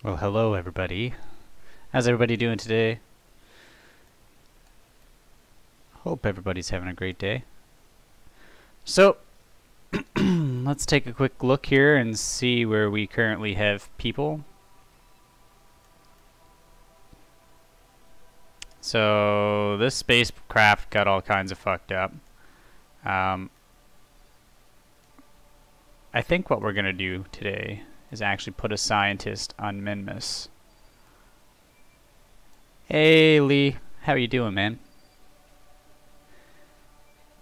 Well, hello everybody. How's everybody doing today? Hope everybody's having a great day. So, let's take a quick look here and see where we currently have people. So, this spacecraft got all kinds of fucked up. I think what we're going to do today is actually put a scientist on Minmus. Hey Lee, how you doing, man?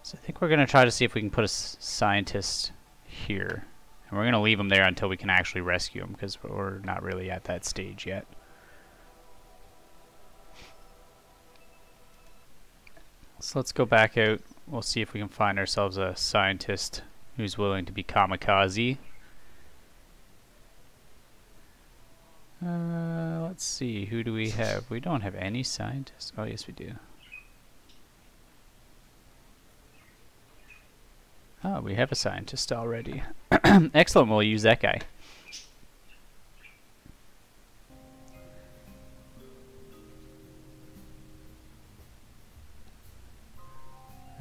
So I think we're going to try to see if we can put a scientist here. And we're going to leave him there until we can actually rescue him, because we're not really at that stage yet. So let's go back out. We'll see if we can find ourselves a scientist who's willing to be kamikaze. Let's see, who do we have? We don't have any scientists. Oh, yes, we do. Oh, we have a scientist already. Excellent, we'll use that guy.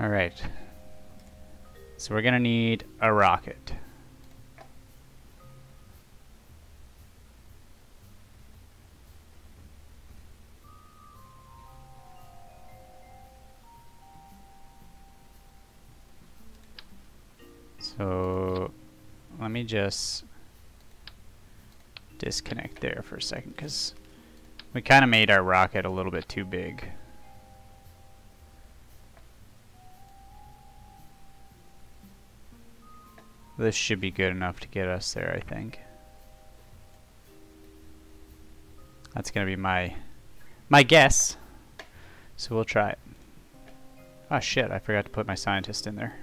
Alright. So we're gonna need a rocket. So let me just disconnect there for a second, because we kind of made our rocket a little bit too big. This should be good enough to get us there, I think. That's gonna be my guess. So we'll try it. Oh shit, I forgot to put my scientist in there.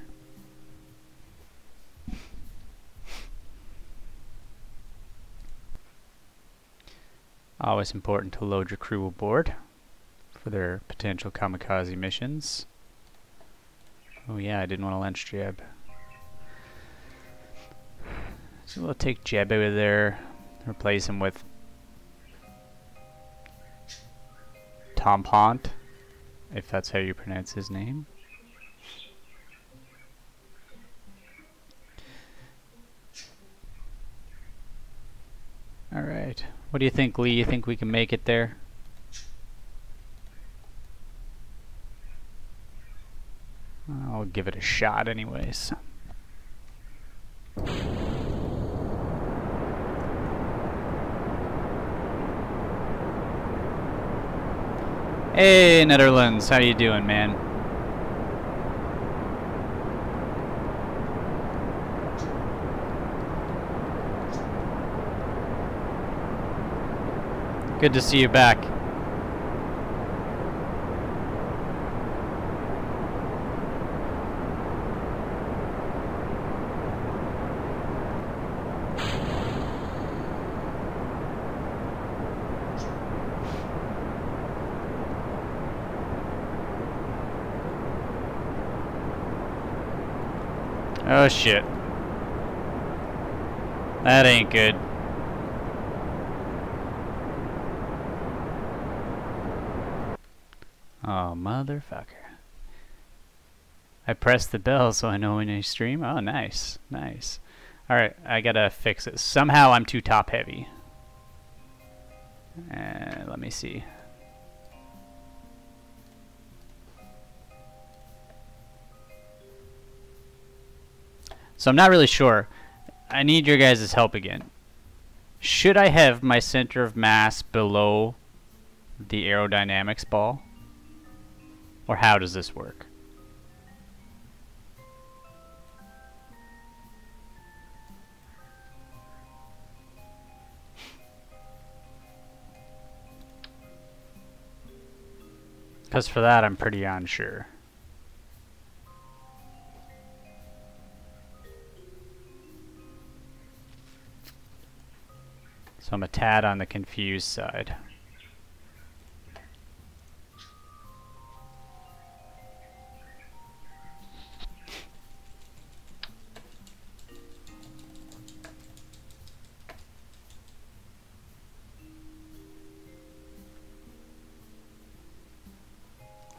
Always important to load your crew aboard for their potential kamikaze missions. Oh yeah, I didn't want to lunch Jeb. So we'll take Jeb out of there, replace him with Tom Pont, if that's how you pronounce his name. Alright, what do you think, Lee? You think we can make it there? I'll give it a shot anyways. Hey Netherlands, how you doing, man? Good to see you back. Oh shit. That ain't good. Oh, motherfucker. I pressed the bell so I know when I stream. Oh, nice. Nice. Alright, I gotta fix it. Somehow I'm too top heavy. Let me see. So I'm not really sure. I need your guys' help again. Should I have my center of mass below the aerodynamics ball? Or how does this work? Because for that I'm pretty unsure. So I'm a tad on the confused side.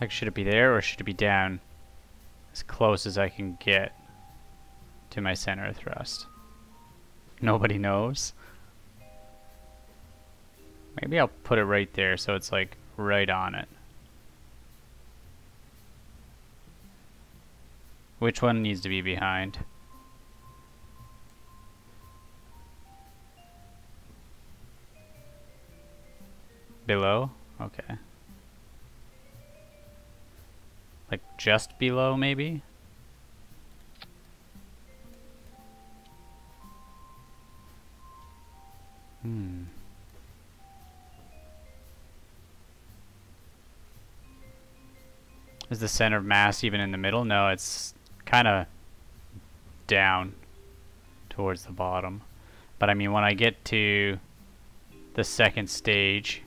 Like, should it be there or should it be down as close as I can get to my center of thrust? Nobody knows. Maybe I'll put it right there so it's like right on it. Which one needs to be behind? Below? Okay. Like just below, maybe? Is the center of mass even in the middle? No, it's kind of down towards the bottom. But I mean, when I get to the second stage,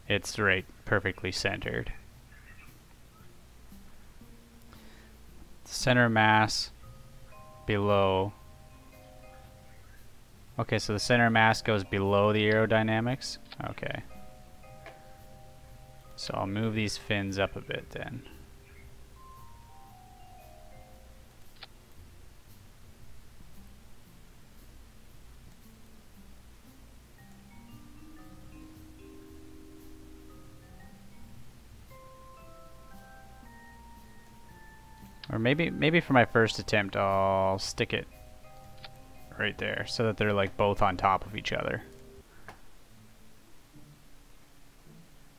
it's right perfectly centered. Center of mass below. Okay, so the center of mass goes below the aerodynamics. Okay. So I'll move these fins up a bit then. Or maybe for my first attempt I'll stick it right there so that they're like both on top of each other.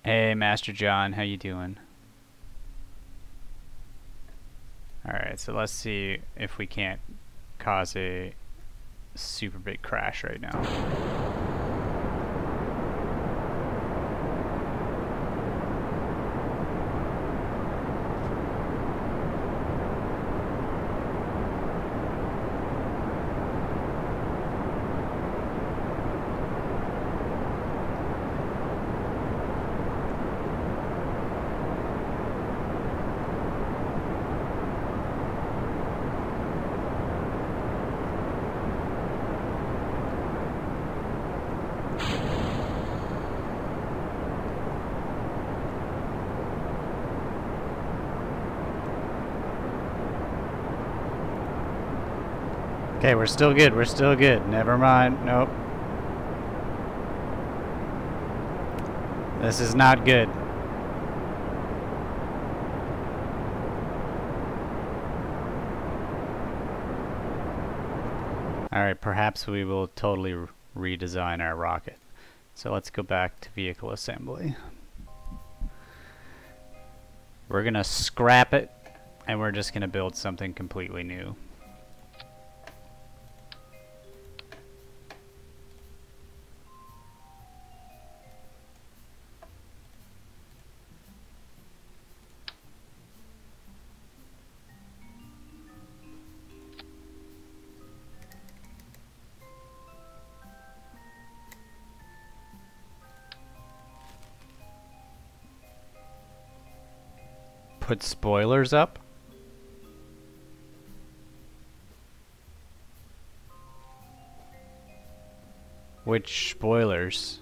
Hey Master John, how you doing? Alright, so let's see if we can't cause a super big crash right now. Okay, we're still good, we're still good. Never mind, nope. This is not good. Alright, perhaps we will totally redesign our rocket. So let's go back to vehicle assembly. We're gonna scrap it, and we're just gonna build something completely new. Put spoilers up? Which spoilers?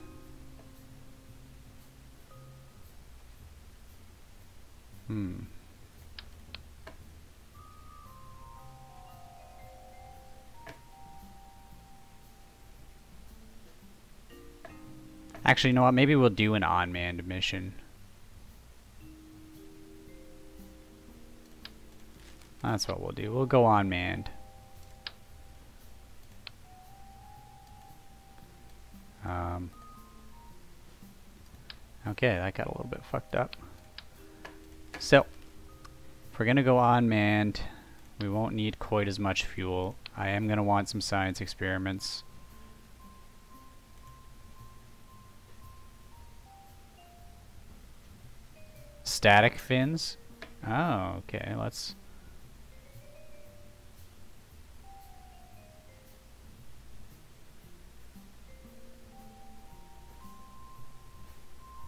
Actually, you know what? Maybe we'll do an unmanned mission. That's what we'll do. We'll go unmanned. Okay, that got a little bit fucked up. So, if we're gonna go unmanned, we won't need quite as much fuel. I am gonna want some science experiments. Static fins? Oh, okay, let's...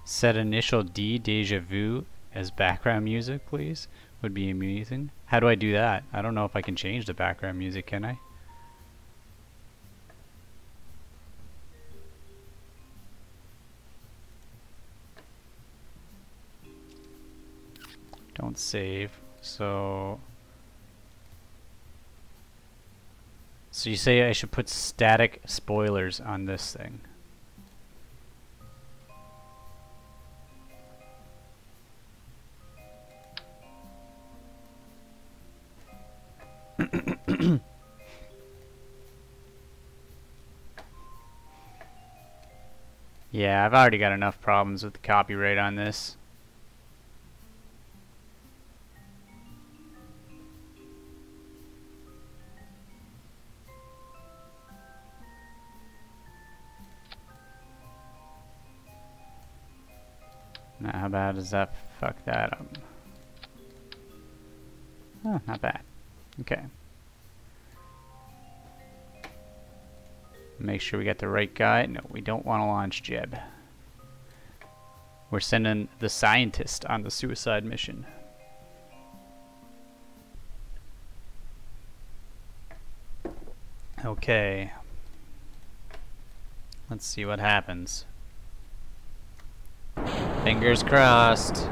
Set initial D, Deja Vu, as background music, please. Would be amazing. How do I do that? I don't know if I can change the background music, can I? Don't save. So you say I should put static spoilers on this thing. Yeah, I've already got enough problems with the copyright on this. Now, how bad does that fuck that up? Oh, not bad. Okay. Make sure we got the right guy. No, we don't want to launch Jeb. We're sending the scientist on the suicide mission. Okay. Let's see what happens. Fingers crossed.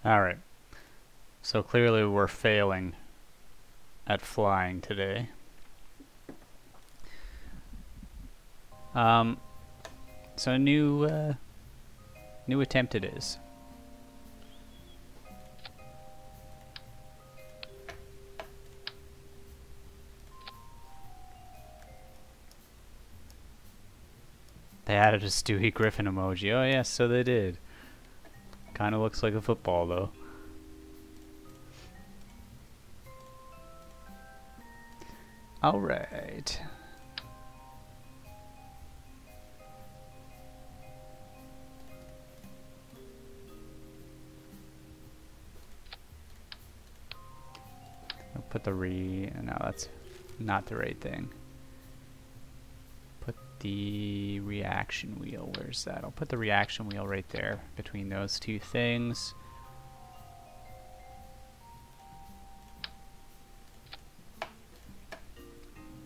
Alright, so clearly we're failing at flying today. So a new attempt it is. They added a Stewie Griffin emoji. Oh yes, so they did. Kind of looks like a football, though. All right. I'll put the no, that's not the right thing. Put the reaction wheel. Where's that? I'll put the reaction wheel right there between those two things.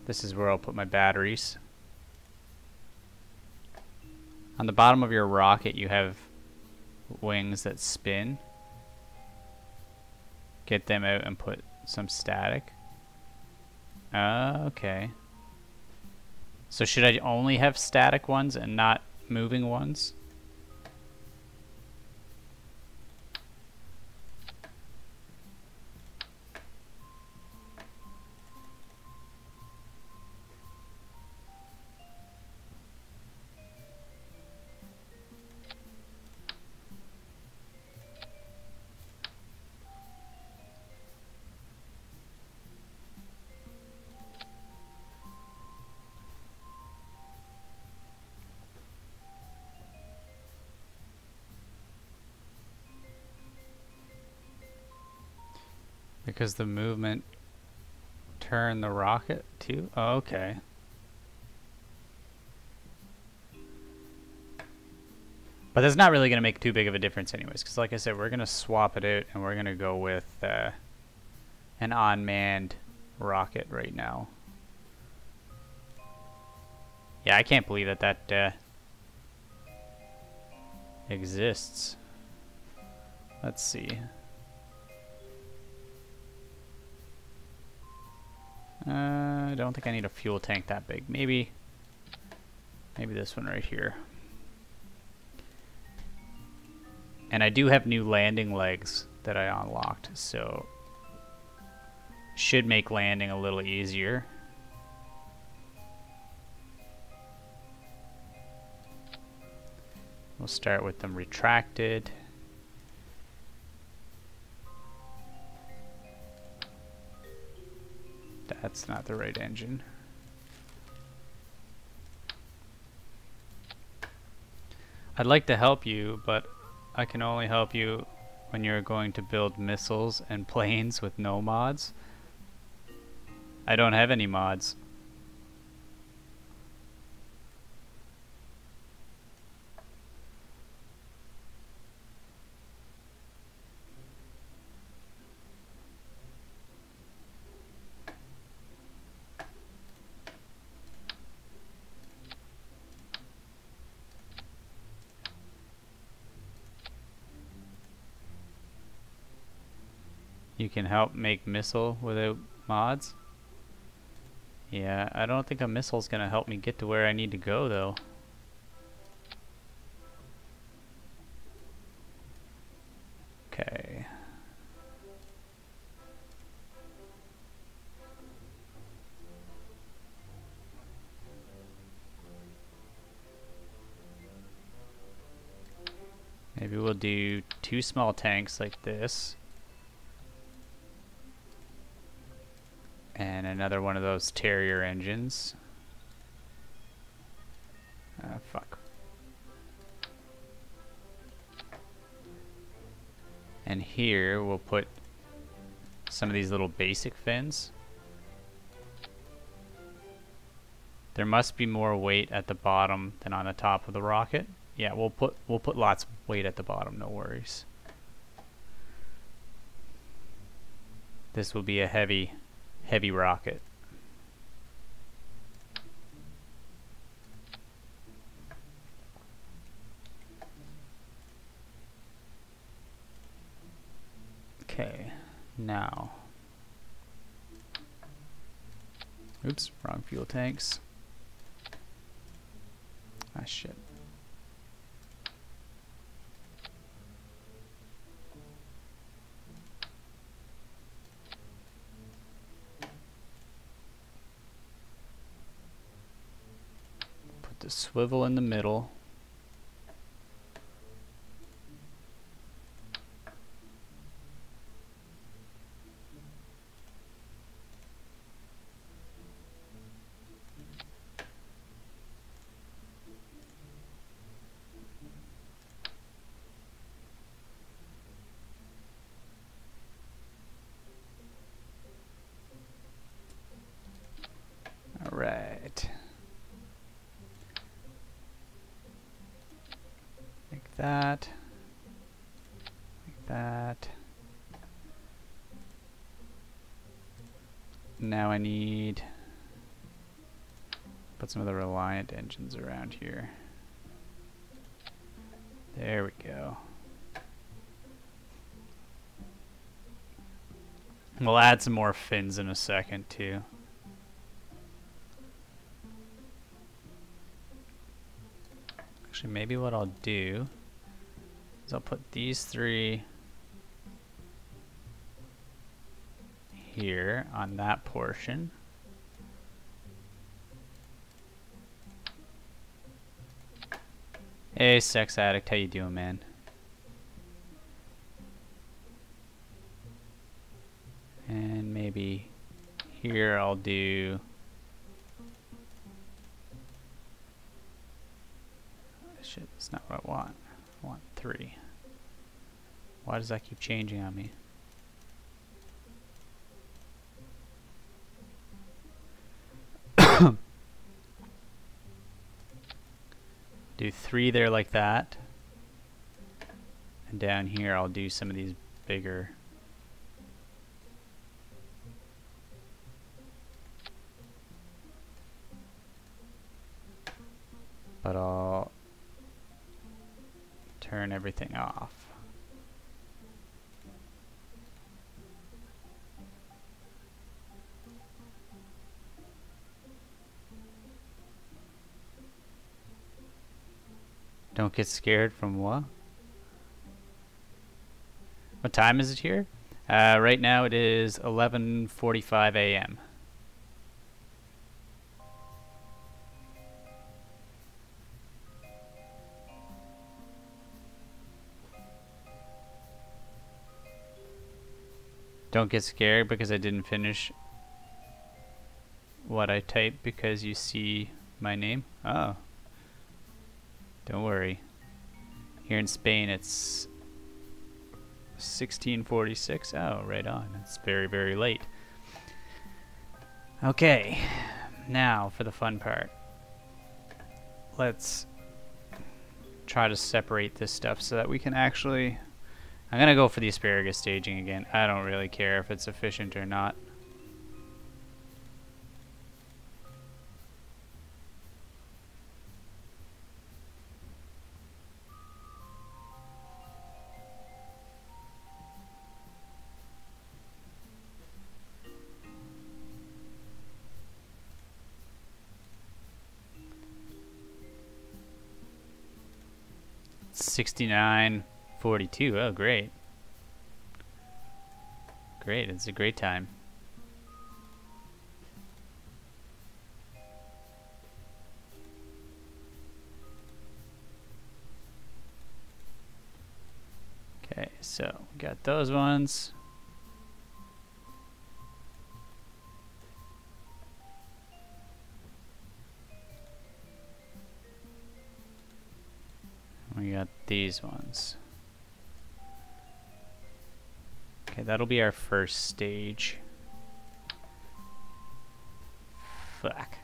This is where I'll put my batteries. On the bottom of your rocket you have wings that spin. Get them out and put some static. Okay. So should I only have static ones and not moving ones? Because the movement turned the rocket too? Oh, okay. But that's not really going to make too big of a difference anyways, because like I said, we're going to swap it out and we're going to go with an unmanned rocket right now. Yeah, I can't believe that exists. Let's see. I don't think I need a fuel tank that big. Maybe this one right here. And I do have new landing legs that I unlocked, so should make landing a little easier. We'll start with them retracted. That's not the right engine. I'd like to help you, but I can only help you when you're going to build missiles and planes with no mods. I don't have any mods. You can help make missile without mods? Yeah, I don't think a missile's gonna help me get to where I need to go though. Okay. Maybe we'll do 2 small tanks like this. And another one of those Terrier engines. Fuck. And here we'll put some of these little basic fins. There must be more weight at the bottom than on the top of the rocket. Yeah, we'll put lots of weight at the bottom, no worries. This will be a heavy rocket. Okay, now. Oops, wrong fuel tanks. Ah, shit. Put the swivel in the middle. Alright. Like that. Like that. Now I need put some of the Reliant engines around here. There we go. We'll add some more fins in a second too. Actually, maybe what I'll do is I'll put these 3 here on that portion. Hey, Sex Addict, how you doing, man? And maybe here I'll do shit, that's not what I want. I want 3. Why does that keep changing on me? Do 3 there like that. And down here I'll do some of these bigger. But I'll turn everything off. Don't get scared from what? What time is it here? Right now it is 11:45 a.m. Don't get scared because I didn't finish what I typed because you see my name. Oh. Don't worry. Here in Spain it's 16:46. Oh, right on. It's very, very late. Okay, now for the fun part. Let's try to separate this stuff so that we can actually... I'm gonna go for the asparagus staging again. I don't really care if it's efficient or not. $69.42. Oh, great. Great, it's a great time. Okay, so we got those ones. We got these ones. Okay, that'll be our first stage. Fuck.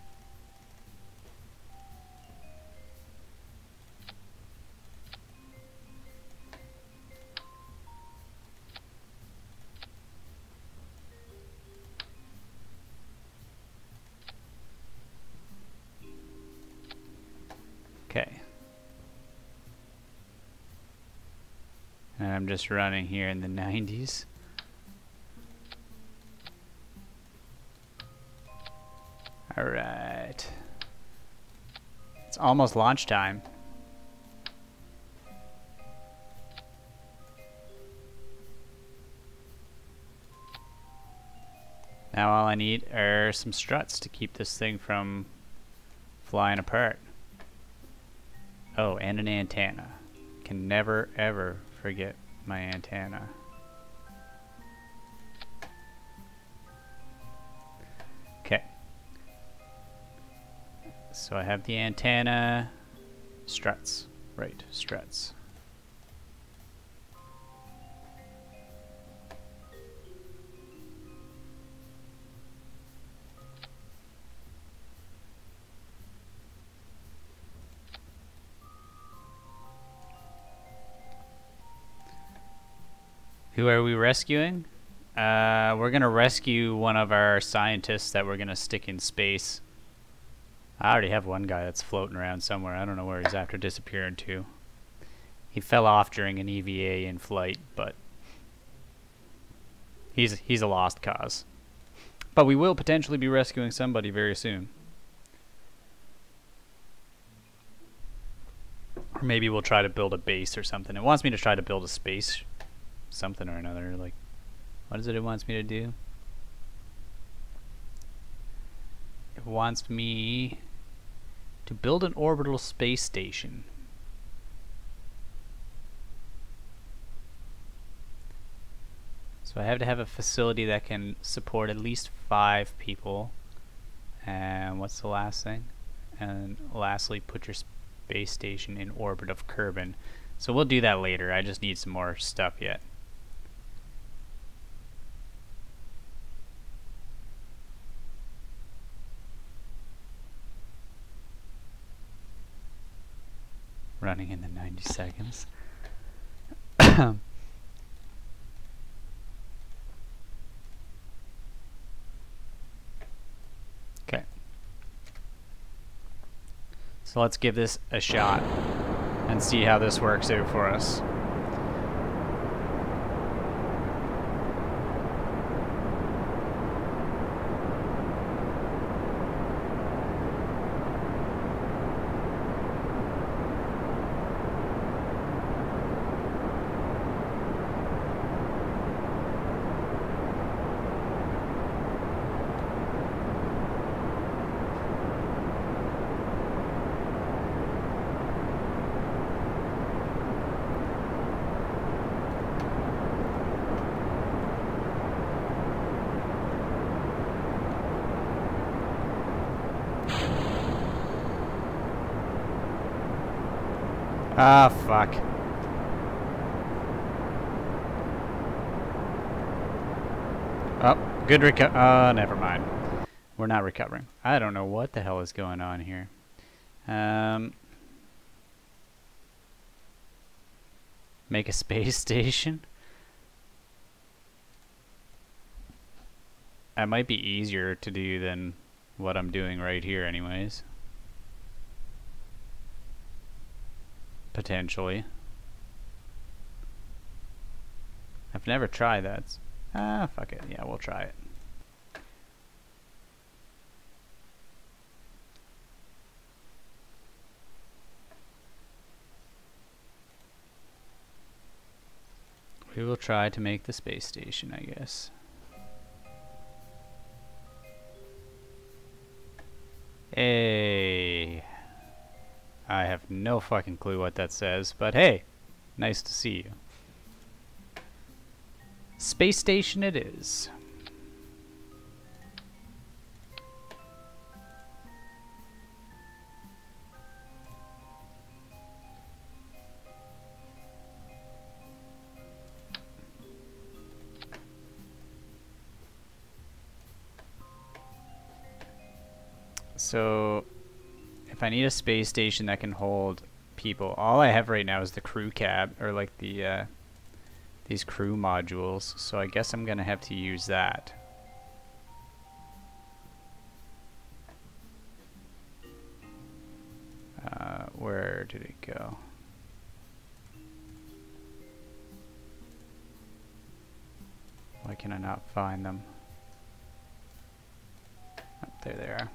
Okay. And I'm just running here in the 90s. Alright. It's almost launch time. Now all I need are some struts to keep this thing from flying apart. Oh, and an antenna. Can never ever forget my antenna. Okay. So I have the antenna, struts, right, struts. Who are we rescuing? We're gonna rescue one of our scientists that we're gonna stick in space. I already have one guy that's floating around somewhere. I don't know where he's after disappearing to. He fell off during an EVA in flight, but he's a lost cause. But we will potentially be rescuing somebody very soon. Or maybe we'll try to build a base or something. It wants me to try to build a space something or another. Like, what is it wants me to do? It wants me to build an orbital space station. So I have to have a facility that can support at least 5 people. And what's the last thing? And lastly, put your space station in orbit of Kerbin. So we'll do that later. I just need some more stuff yet. Running in the 90 seconds. Okay. So let's give this a shot and see how this works out for us. Ah, fuck. Oh, good never mind. We're not recovering. I don't know what the hell is going on here. Make a space station? That might be easier to do than what I'm doing right here anyways. Potentially. I've never tried that. Fuck it. Yeah, we'll try it. We will try to make the space station, I guess. Hey. I have no fucking clue what that says, but hey, nice to see you. Space station it is. So, if I need a space station that can hold people, all I have right now is the crew cab, or like the these crew modules. So I guess I'm gonna have to use that. Where did it go? Why can I not find them? Oh, there they are.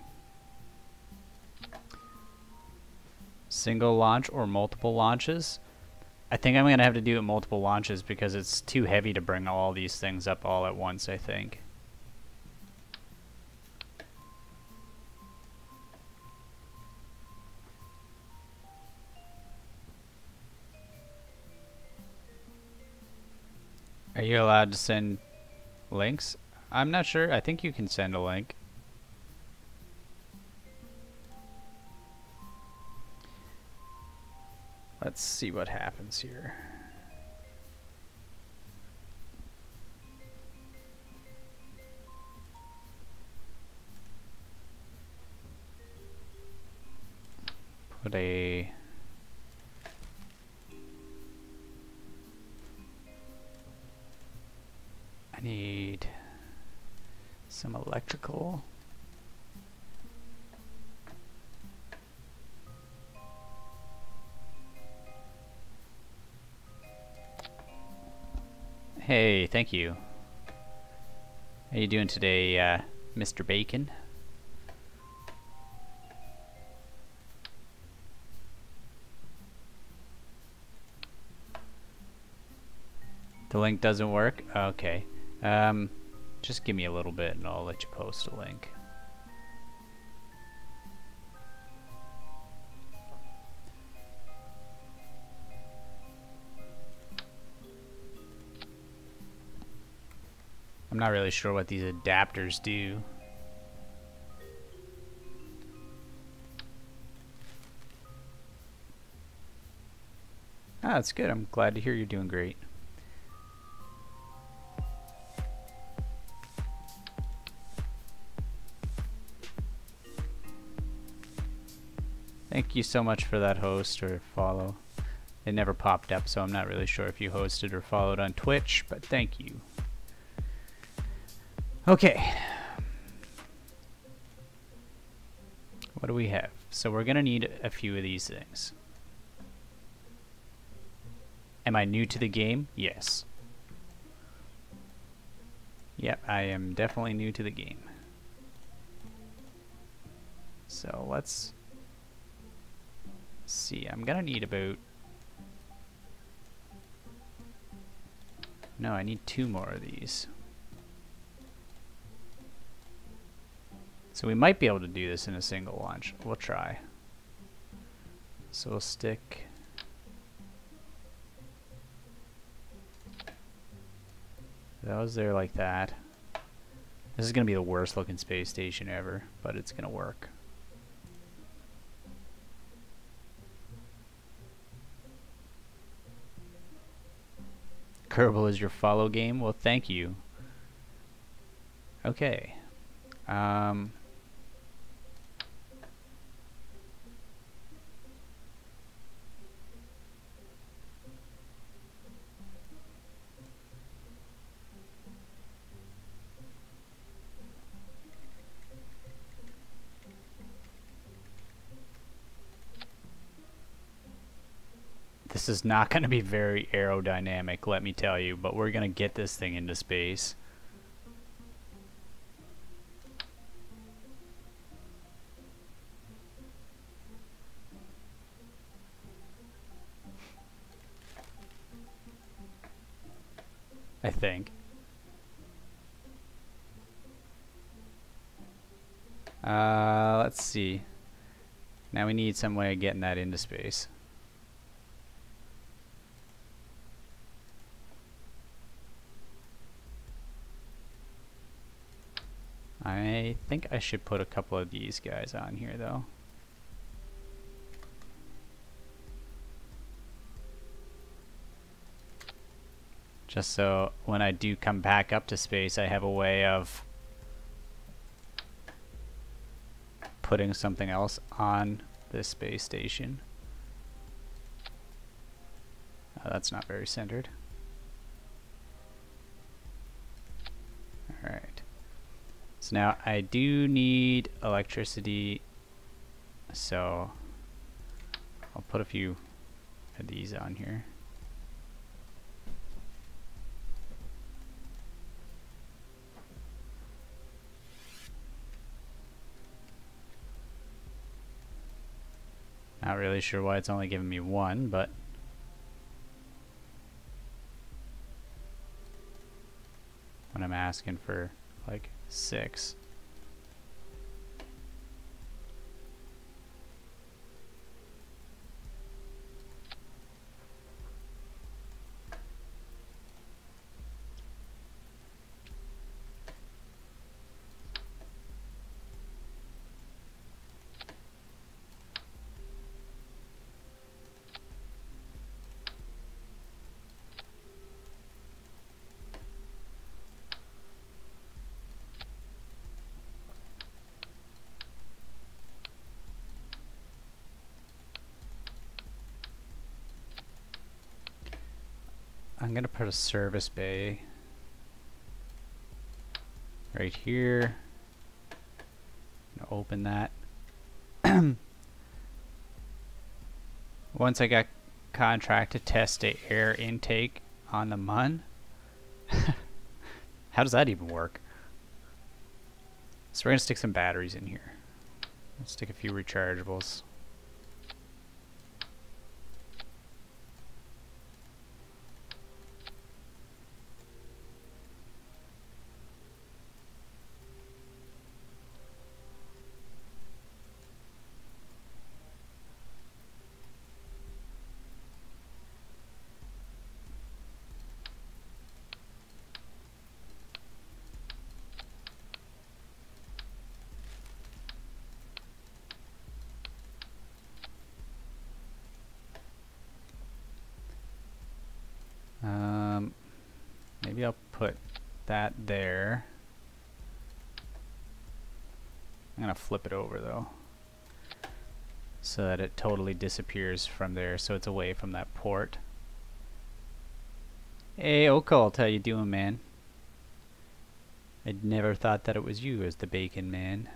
Single launch or multiple launches? I think I'm gonna have to do it multiple launches because it's too heavy to bring all these things up all at once, I think. Are you allowed to send links? I'm not sure. I think you can send a link. Let's see what happens here. Put a... I need some electrical. Hey, thank you. How you doing today, Mr. Bacon? The link doesn't work? Okay. Just give me a little bit and I'll let you post a link. I'm not really sure what these adapters do. Ah, that's good. I'm glad to hear you're doing great. Thank you so much for that host or follow. It never popped up, so I'm not really sure if you hosted or followed on Twitch, but thank you. Okay. What do we have? So we're gonna need a few of these things. Am I new to the game? Yes. Yep, I am definitely new to the game. So let's see. I'm gonna need about... No, I need 2 more of these. So we might be able to do this in a single launch. We'll try. So we'll stick... That was there like that. This is gonna be the worst looking space station ever, but it's gonna work. Kerbal is your follow game? Well, thank you. Okay. This is not going to be very aerodynamic, let me tell you, but we're going to get this thing into space. I think. Let's see. Now we need some way of getting that into space. I think I should put a couple of these guys on here though. Just so when I do come back up to space, I have a way of putting something else on this space station. That's not very centered. Alright. So now I do need electricity, so I'll put a few of these on here. Not really sure why it's only giving me one, but when I'm asking for like 6. I'm gonna put a service bay right here. Open that. Once I got contract to test a air intake on the MUN. How does that even work? So we're gonna stick some batteries in here. Let's stick a few rechargeables. Maybe I'll put that there. I'm gonna flip it over though, so that it totally disappears from there, so it's away from that port. Hey Occult, how you doing, man? I'd never thought that it was you as the bacon man.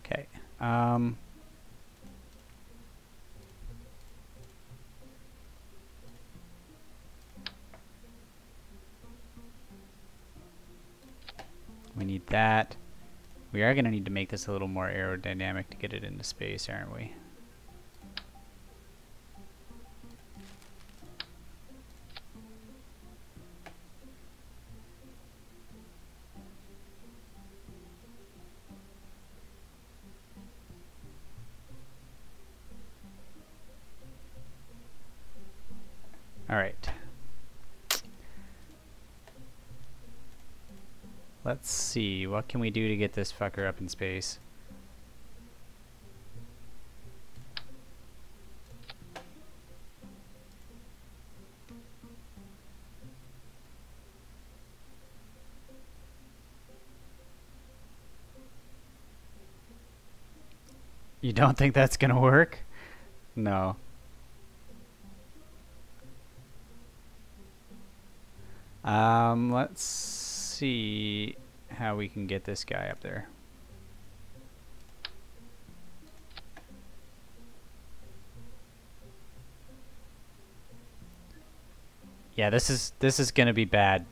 Okay. We need that. We are going to need to make this a little more aerodynamic to get it into space, aren't we? All right. Let's see, what can we do to get this fucker up in space? You don't think that's gonna work? No. Let's see how we can get this guy up there. Yeah, this is gonna be bad.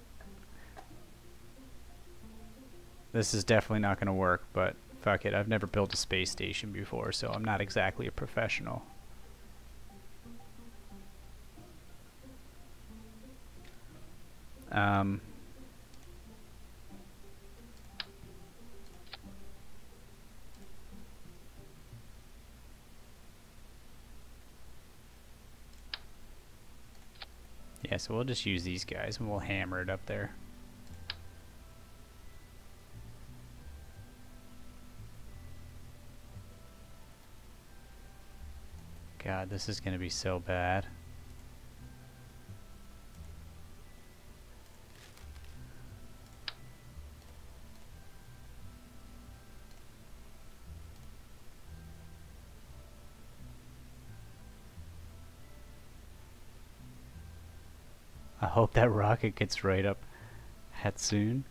This is definitely not gonna work, but fuck it. I've never built a space station before, so I'm not exactly a professional. Yeah, so we'll just use these guys and we'll hammer it up there. God, this is gonna be so bad. I hope that rocket gets right up Hatsoon.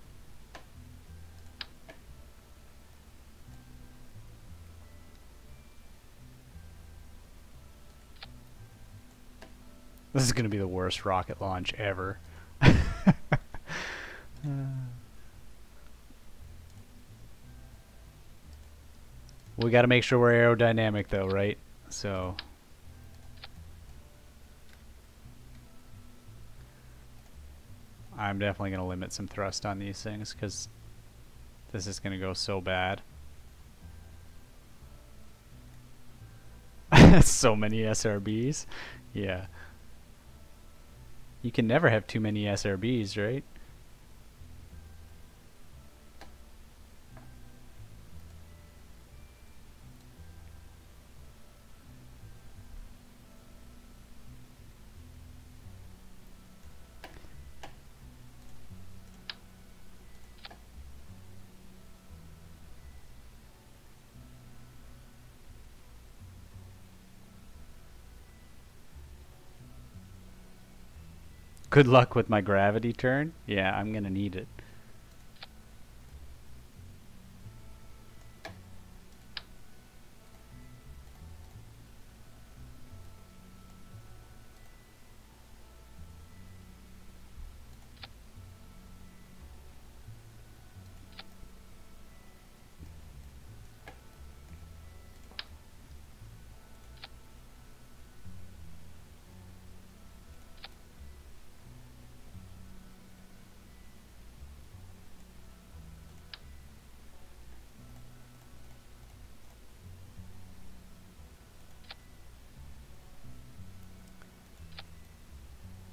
This is going to be the worst rocket launch ever. We got to make sure we're aerodynamic though, right? So I'm definitely going to limit some thrust on these things because this is going to go so bad. So many SRBs. Yeah. You can never have too many SRBs, right? Good luck with my gravity turn. Yeah, I'm gonna need it.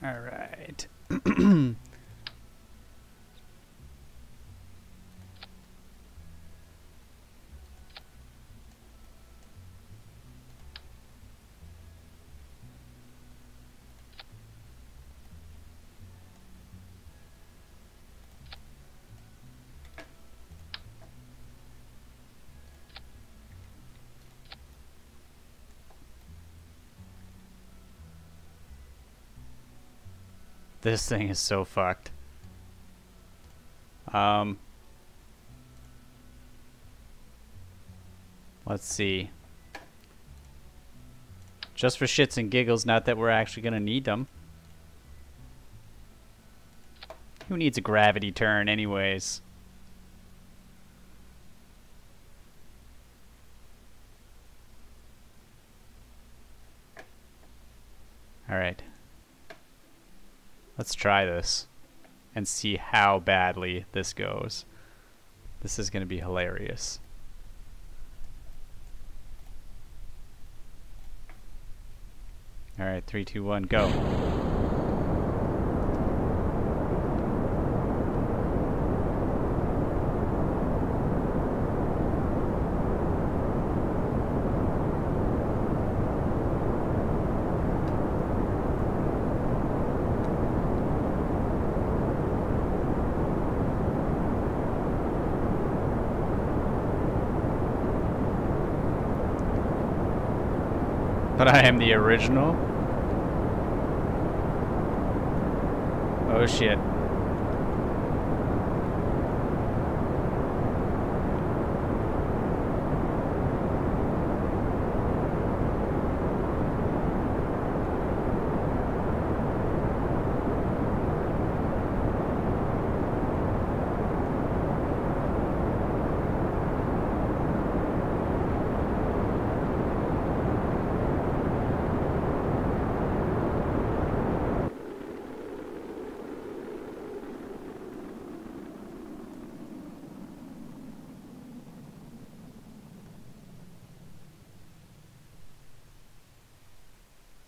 All right. This thing is so fucked. Let's see. Just for shits and giggles, not that we're actually gonna need them. Who needs a gravity turn anyways? Alright. Let's try this and see how badly this goes. This is going to be hilarious. Alright, 3, 2, 1, go. But I am the original. Oh shit.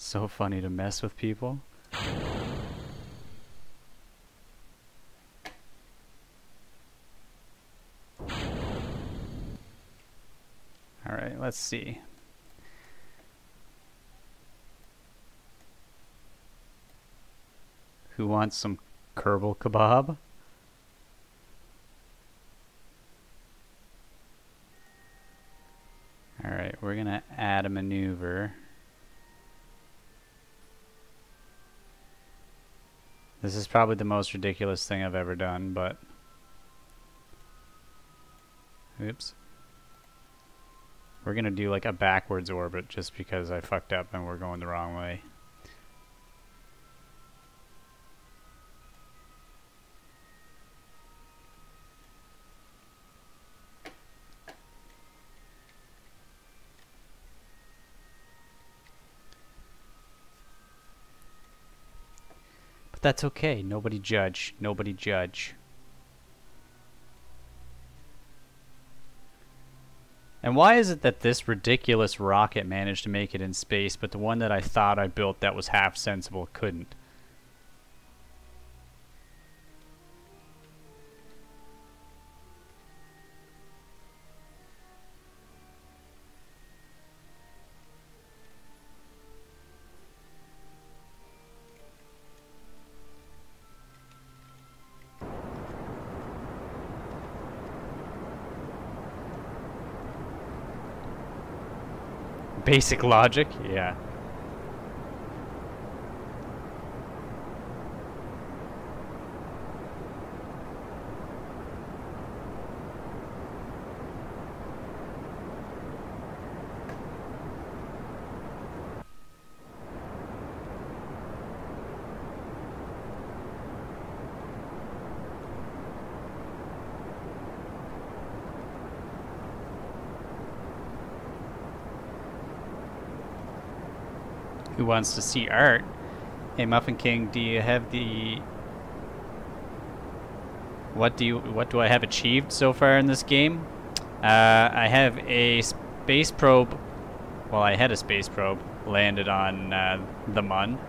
So funny to mess with people. Alright, let's see. Who wants some Kerbal kebab? Alright, we're gonna add a maneuver. This is probably the most ridiculous thing I've ever done, but... Oops. We're gonna do like a backwards orbit just because I fucked up and we're going the wrong way. But that's okay. Nobody judge. Nobody judge. And why is it that this ridiculous rocket managed to make it in space, but the one that I thought I built that was half sensible couldn't? Basic logic? Yeah. Who wants to see art? Hey Muffin King, do you have the... What do I have achieved so far in this game? I have a space probe. Well, I had a space probe landed on the Mun.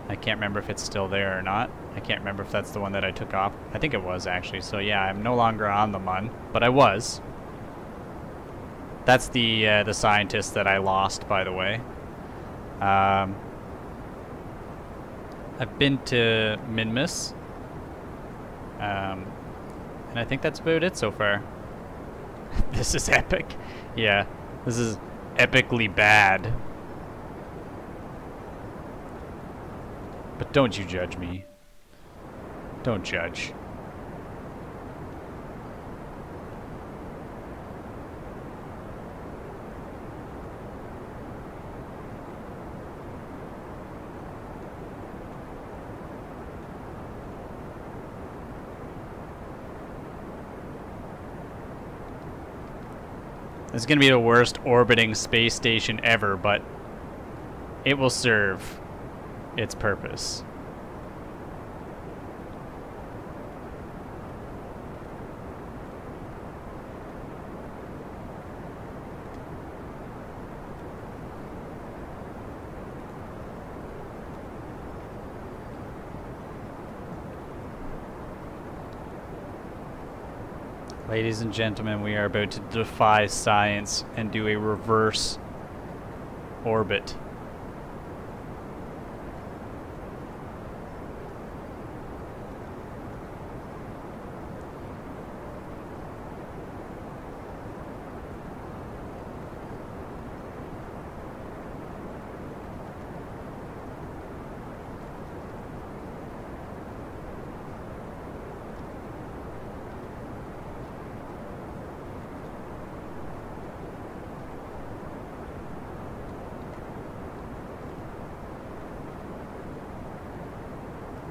I can't remember if it's still there or not. I can't remember if that's the one that I took off. I think it was actually. So yeah, I'm no longer on the Mun, but I was. That's the scientist that I lost, by the way. I've been to Minmus, and I think that's about it so far. This is epic. Yeah, this is epically bad. But don't you judge me. Don't judge. This is going to be the worst orbiting space station ever, but it will serve its purpose. Ladies and gentlemen, we are about to defy science and do a reverse orbit.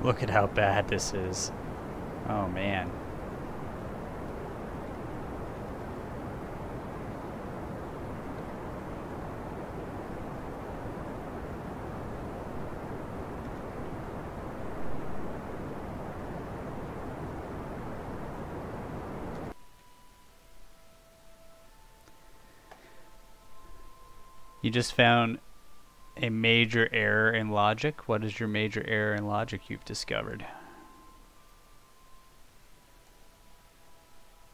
Look at how bad this is. Oh man. You just found A major error in logic? What is your major error in logic you've discovered?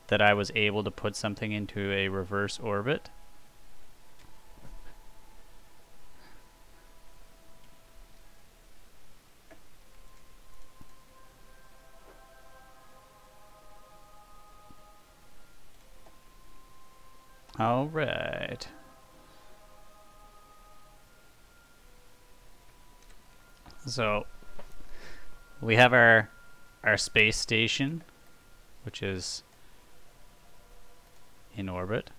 That I was able to put something into a reverse orbit? All right. So we have our space station, which is in orbit.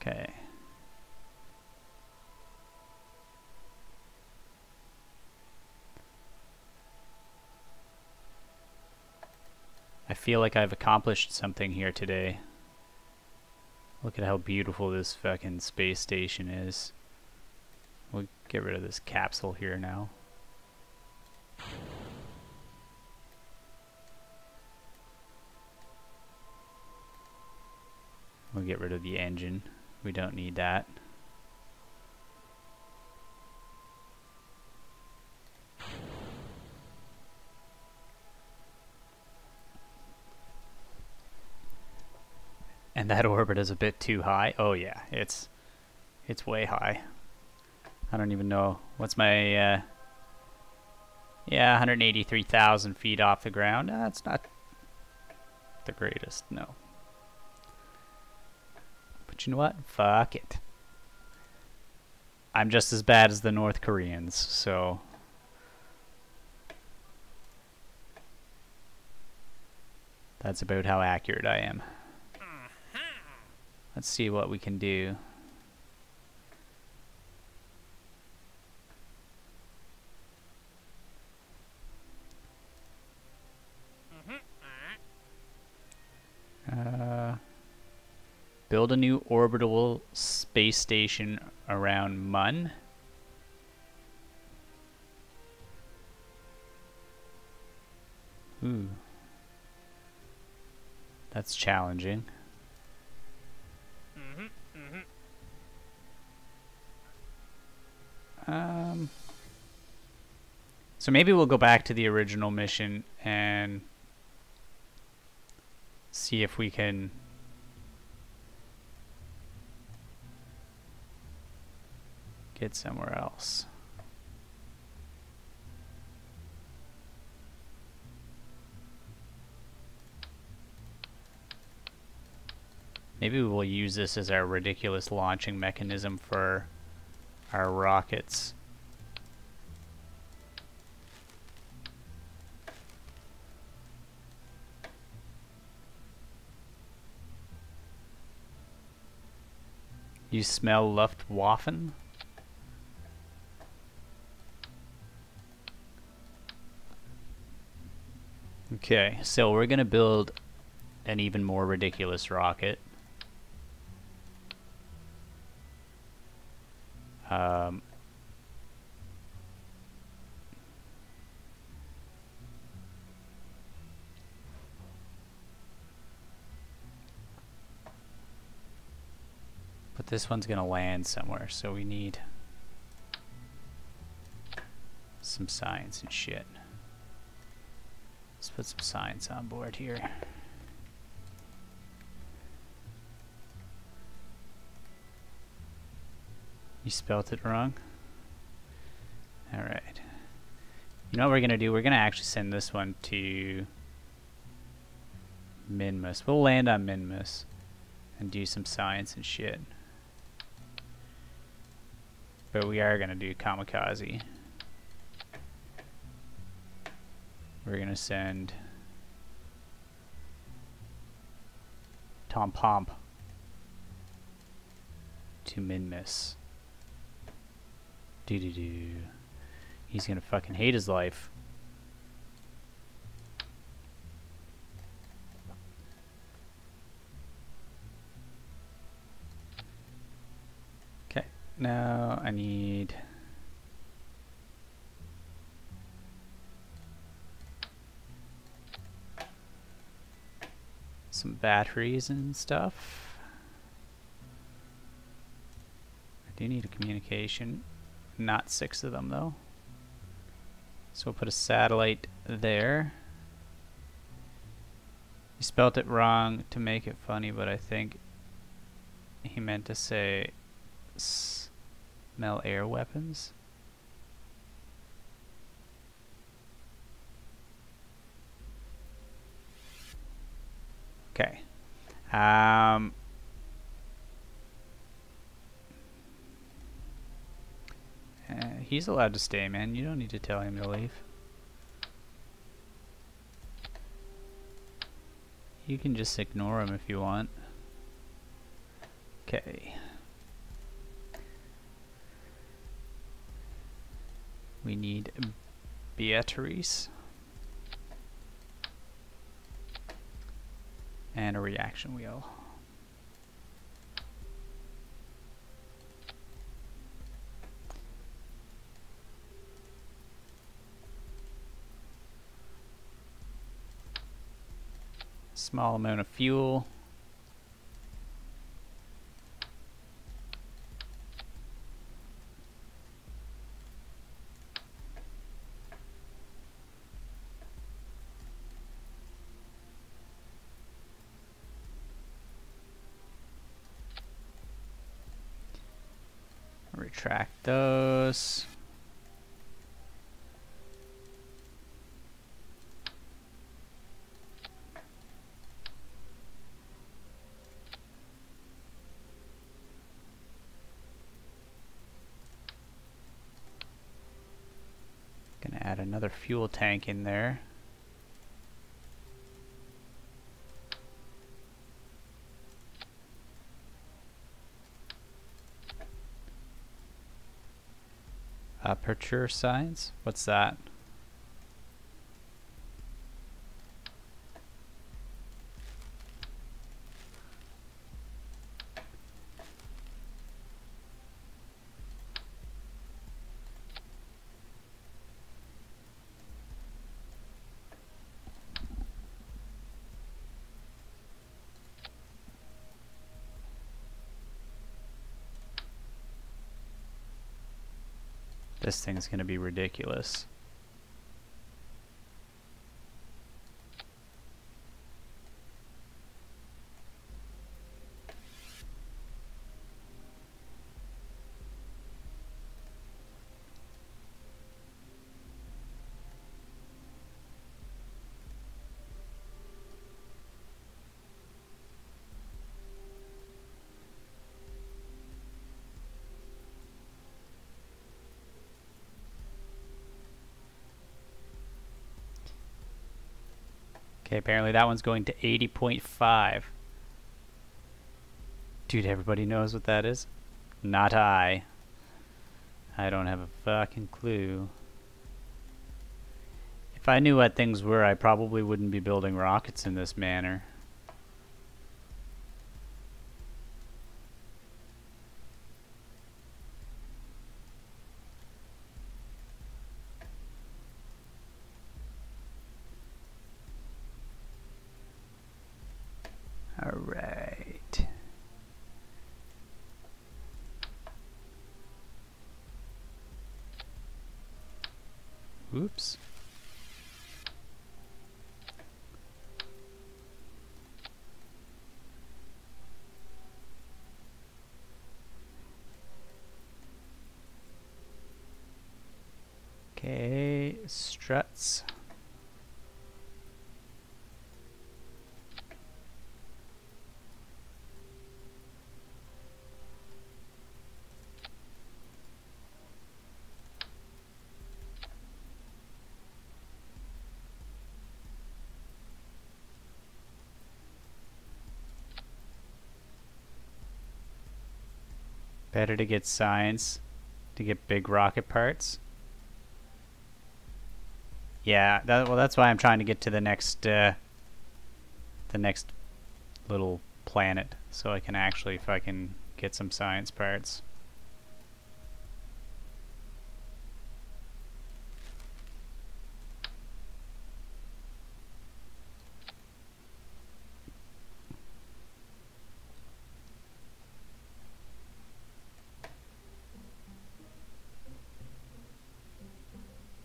Okay. I feel like I've accomplished something here today. Look at how beautiful this fucking space station is. We'll get rid of this capsule here now. We'll get rid of the engine. We don't need that. And that orbit is a bit too high. Oh yeah, it's way high. I don't even know. What's my yeah, 183,000 feet off the ground. That's not the greatest, no. But you know what? Fuck it. I'm just as bad as the North Koreans, so that's about how accurate I am. Let's see what we can do. Build a new orbital space station around Mun. Ooh. That's challenging. So maybe we'll go back to the original mission and see if we can get somewhere else. Maybe we'll use this as our ridiculous launching mechanism for our rockets. You smell Luftwaffen? Okay, so we're gonna build an even more ridiculous rocket. But this one's gonna land somewhere, so we need some science and shit. Let's put some science on board here. You spelt it wrong? Alright. You know what we're gonna do? We're gonna actually send this one to Minmus. We'll land on Minmus and do some science and shit. But we are gonna do Kamikaze. We're gonna send Tom Pomp to Minmus. Doo-doo-doo. He's gonna fucking hate his life. Okay, now I need batteries and stuff. I do need a communication. Not 6 of them though. So we'll put a satellite there. He spelt it wrong to make it funny, but I think he meant to say smell air weapons. Okay. He's allowed to stay, man. You don't need to tell him to leave. You can just ignore him if you want. Okay. We need batteries. And a reaction wheel. Small amount of fuel. Retract those. Gonna add another fuel tank in there. Aperture signs? What's that? This thing's gonna be ridiculous. Okay, apparently that one's going to 80.5. Dude, everybody knows what that is? Not I. I don't have a fucking clue. If I knew what things were, I probably wouldn't be building rockets in this manner. All right. Oops. Okay, struts. Better to get signs to get big rocket parts. Yeah, well, that's why I'm trying to get to the next little planet, so I can actually fucking get some science parts.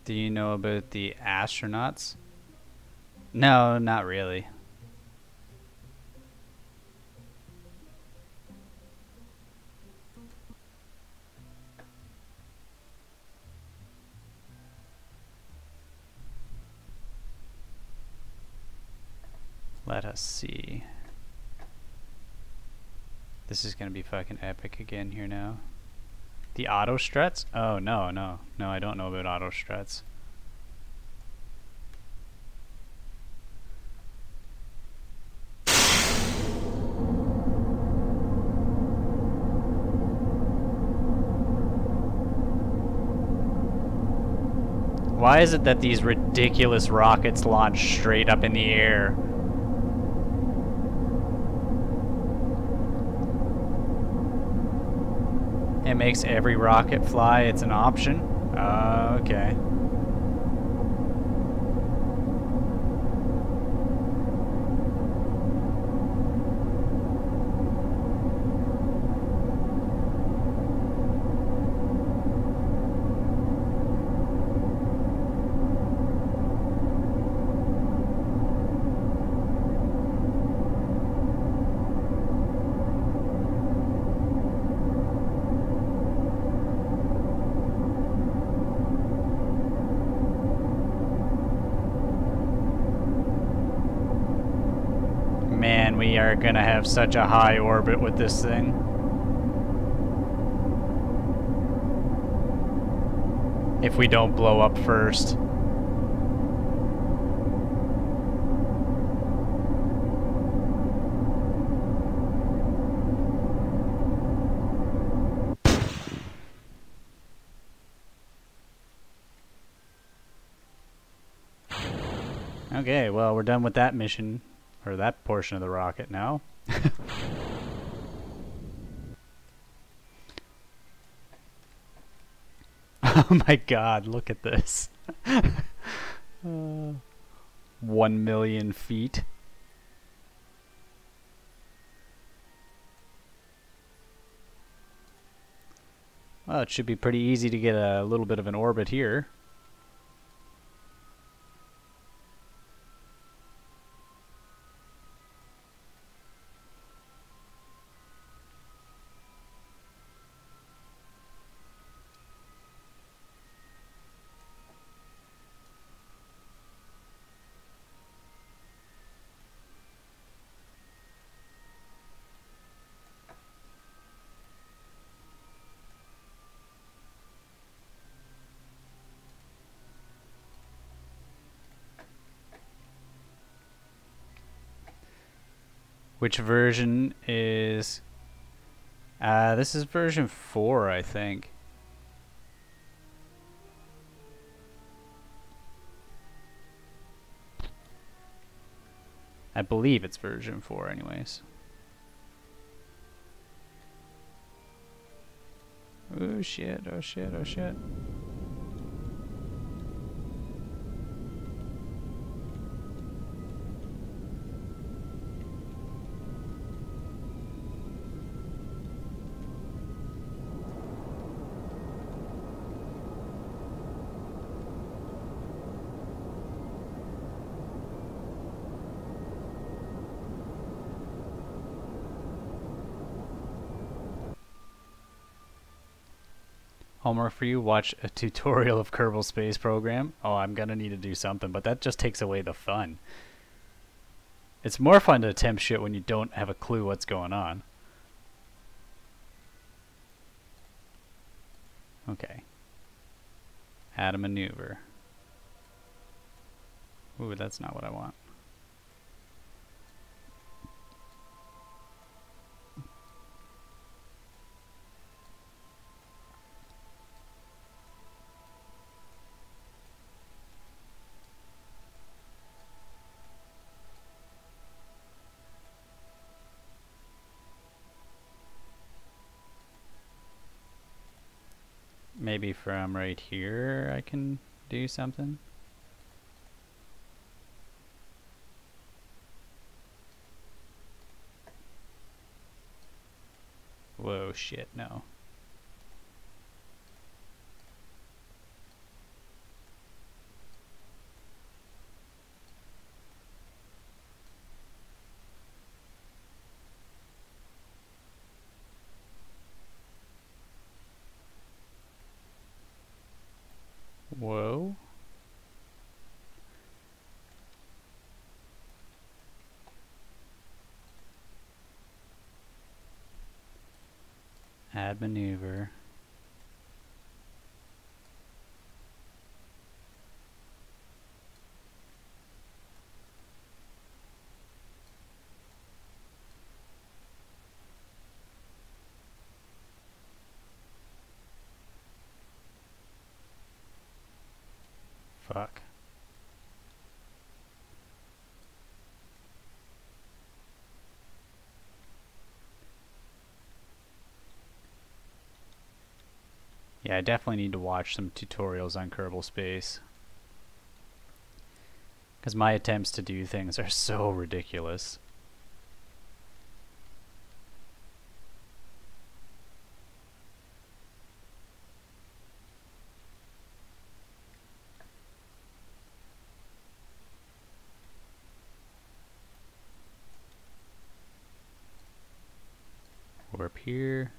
Do you know about the astronauts? No, not really. Let us see. This is gonna be fucking epic again here now. The auto struts? Oh, no, no. No, I don't know about auto struts. Why is it that these ridiculous rockets launch straight up in the air? It makes every rocket fly. It's an option. Okay. Man, we are gonna have such a high orbit with this thing. If we don't blow up first. Okay, well, we're done with that mission. Or that portion of the rocket now. Oh my god, look at this. 1 million feet. Well, it should be pretty easy to get a little bit of an orbit here. Which version is... this is version 4, I think. I believe it's version 4 anyways. Oh shit, oh shit, oh shit. Homework for you, watch a tutorial of Kerbal Space Program. Oh, I'm gonna need to do something, but that just takes away the fun. It's more fun to attempt shit when you don't have a clue what's going on. Okay. Add a maneuver. Ooh, that's not what I want. Maybe from right here I can do something. Whoa, shit, no. Bad maneuver. Fuck. Yeah, I definitely need to watch some tutorials on Kerbal Space. Because my attempts to do things are so ridiculous. Warp here.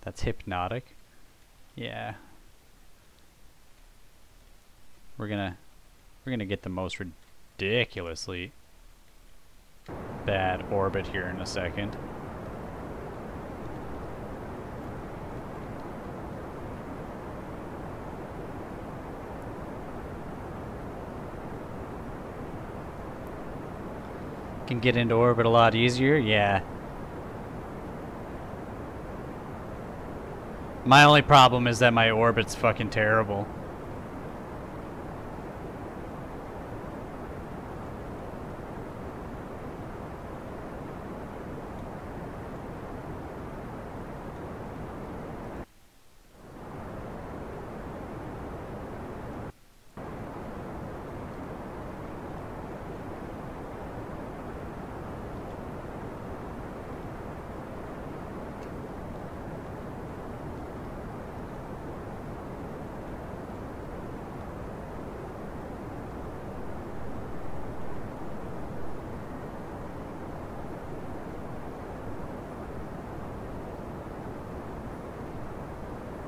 That's hypnotic. Yeah. We're gonna get the most ridiculously bad orbit here in a second. Can get into orbit a lot easier, yeah. My only problem is that my orbit's fucking terrible.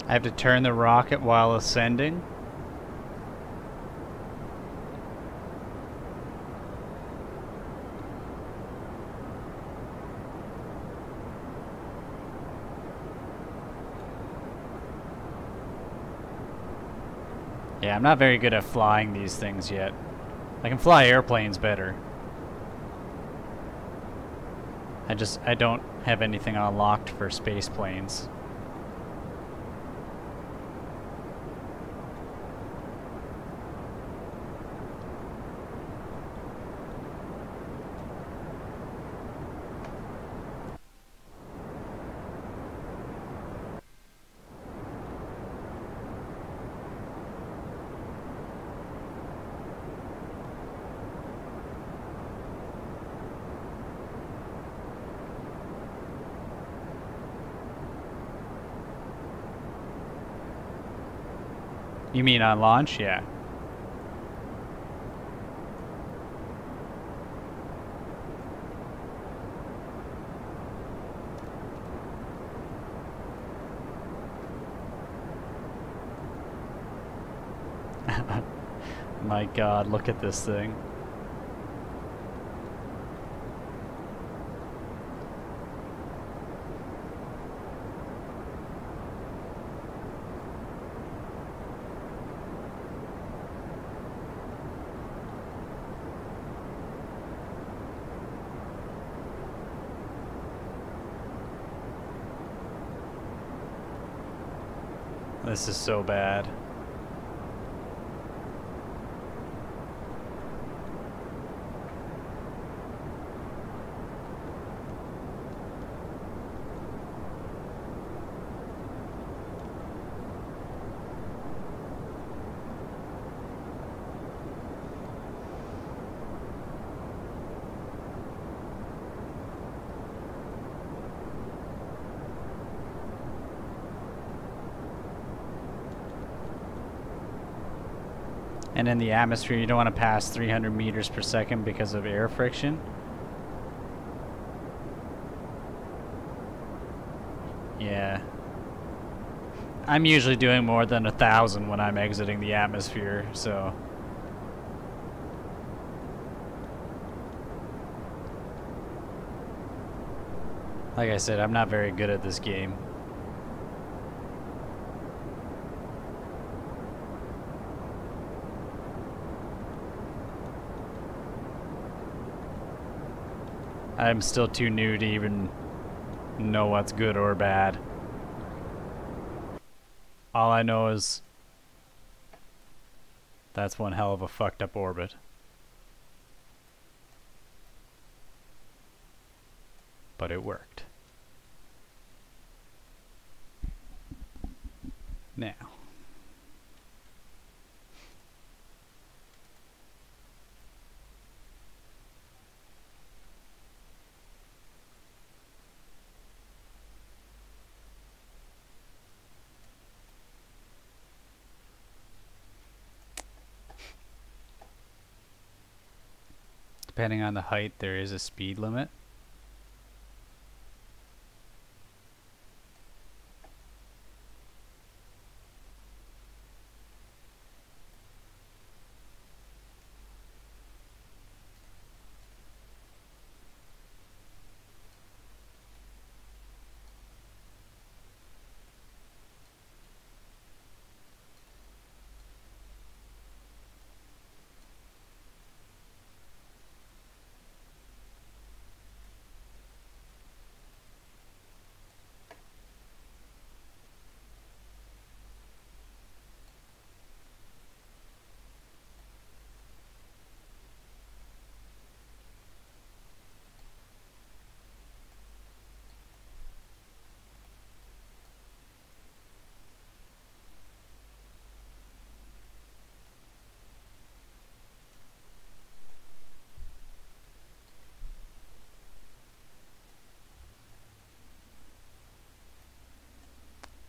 I have to turn the rocket while ascending. Yeah, I'm not very good at flying these things yet. I can fly airplanes better. I don't have anything unlocked for space planes. You mean on launch? Yeah. My God, look at this thing. This is so bad. And in the atmosphere, you don't want to pass 300 meters per second because of air friction. Yeah. I'm usually doing more than 1,000 when I'm exiting the atmosphere, so... Like I said, I'm not very good at this game. I'm still too new to even know what's good or bad. All I know is that's one hell of a fucked up orbit. But it worked. Now. Depending on the height, there is a speed limit.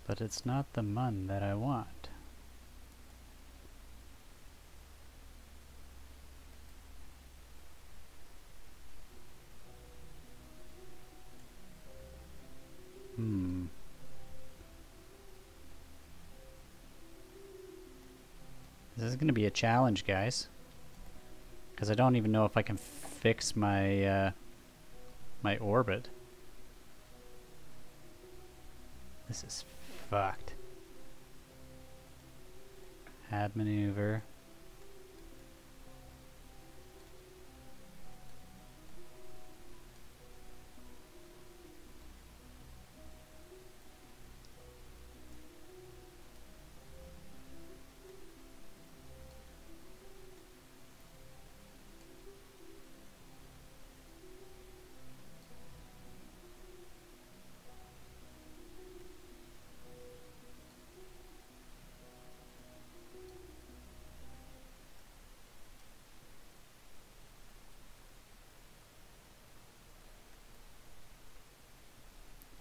But it's not the mun that I want. This is going to be a challenge, guys. Because I don't even know if I can fix my my orbit. This is fucked. Add maneuver.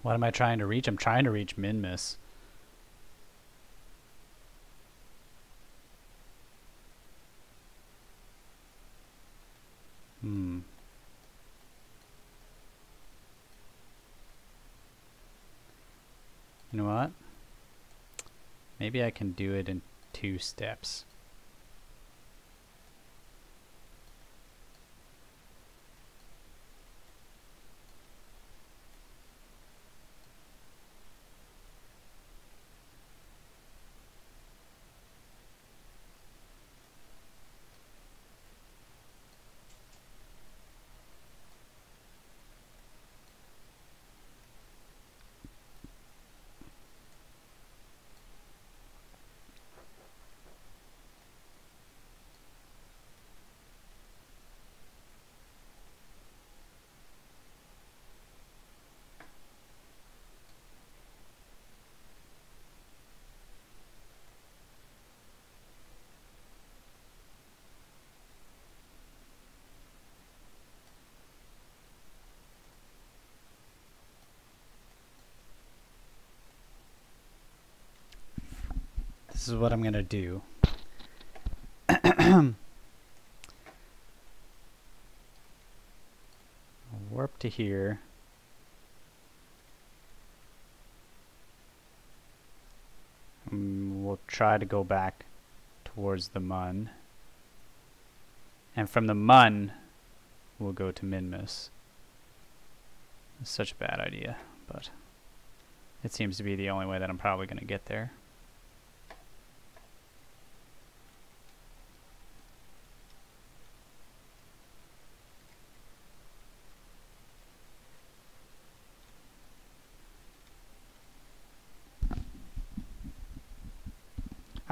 What am I trying to reach? I'm trying to reach Minmus. You know what? Maybe I can do it in 2 steps. This is what I'm gonna do. I'll warp to here. We'll try to go back towards the mun. And from the mun, we'll go to Minmus. It's such a bad idea, but it seems to be the only way that I'm probably going to get there.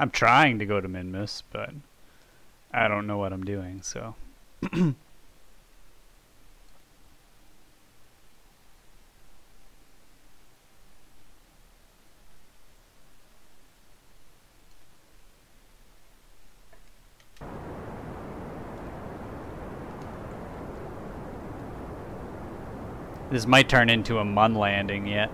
I'm trying to go to Minmus, but I don't know what I'm doing, so. This might turn into a Mun landing yet.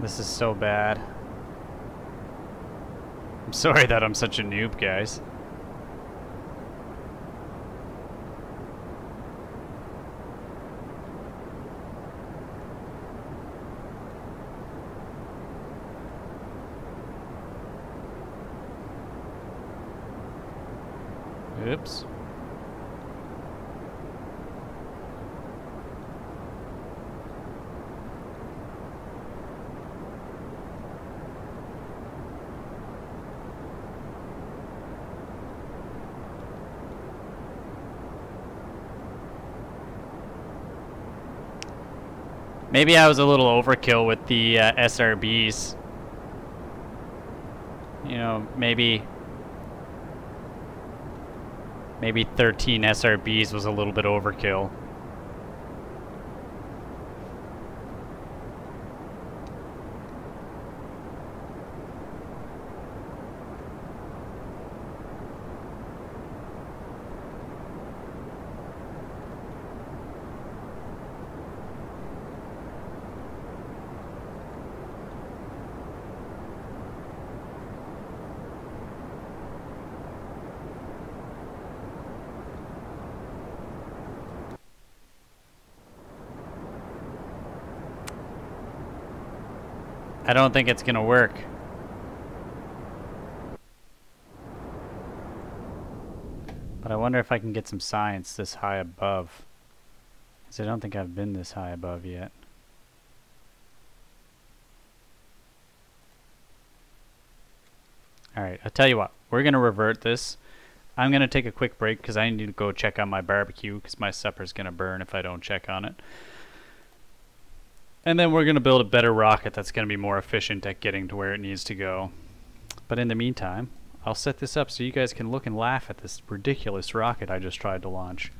This is so bad. I'm sorry that I'm such a noob, guys. Oops. Maybe I was a little overkill with the SRBs. You know, maybe 13 SRBs was a little bit overkill. I don't think it's gonna work. But I wonder if I can get some science this high above. Because I don't think I've been this high above yet. Alright, I'll tell you what. We're gonna revert this. I'm gonna take a quick break because I need to go check on my barbecue because my supper's gonna burn if I don't check on it. And then we're going to build a better rocket that's going to be more efficient at getting to where it needs to go. But in the meantime, I'll set this up so you guys can look and laugh at this ridiculous rocket I just tried to launch.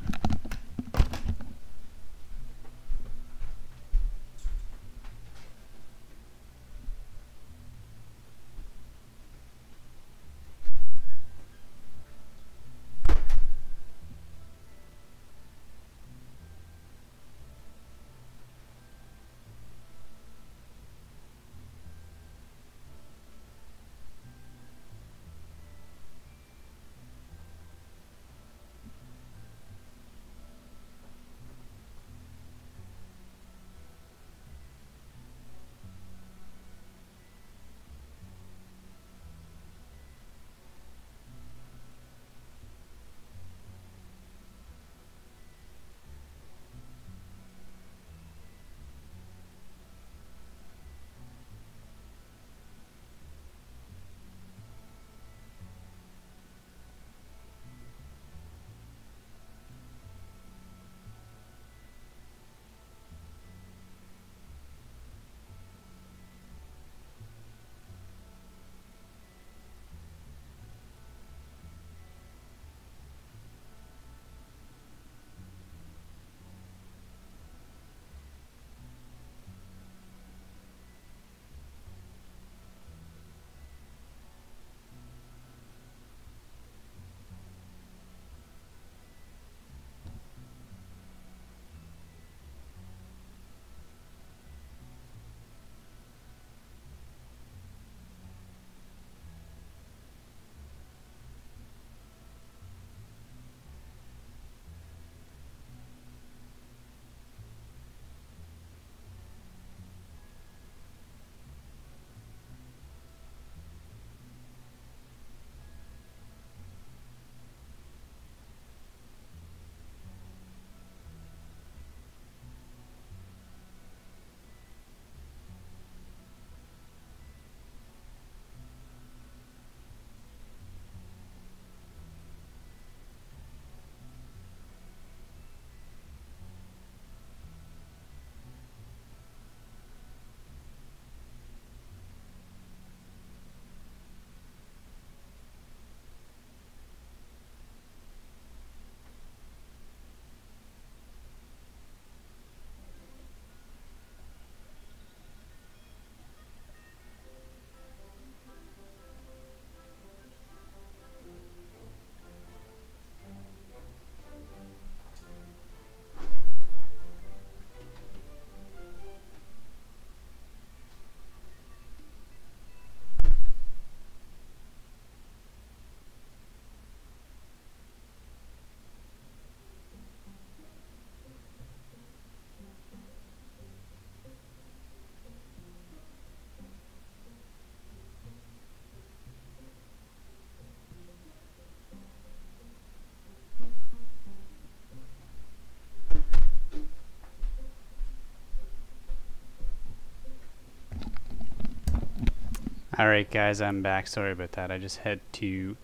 Alright guys, I'm back. Sorry about that. I just had to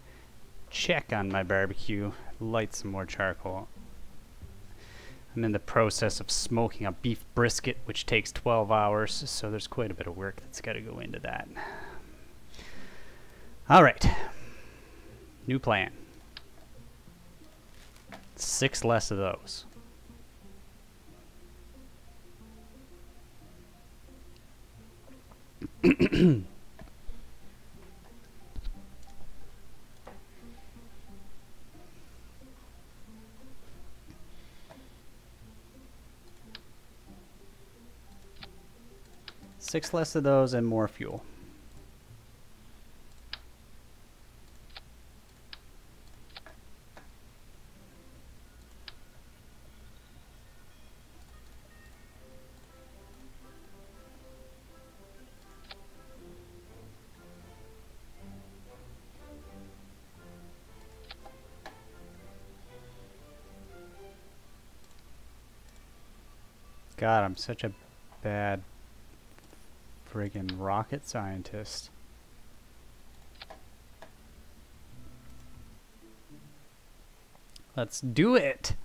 check on my barbecue, light some more charcoal. I'm in the process of smoking a beef brisket, which takes 12 hours, so there's quite a bit of work that's got to go into that. Alright. New plan. 6 less of those. Six less of those and more fuel. God, I'm such a bad friggin' rocket scientist. Let's do it!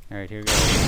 Alright, here we go.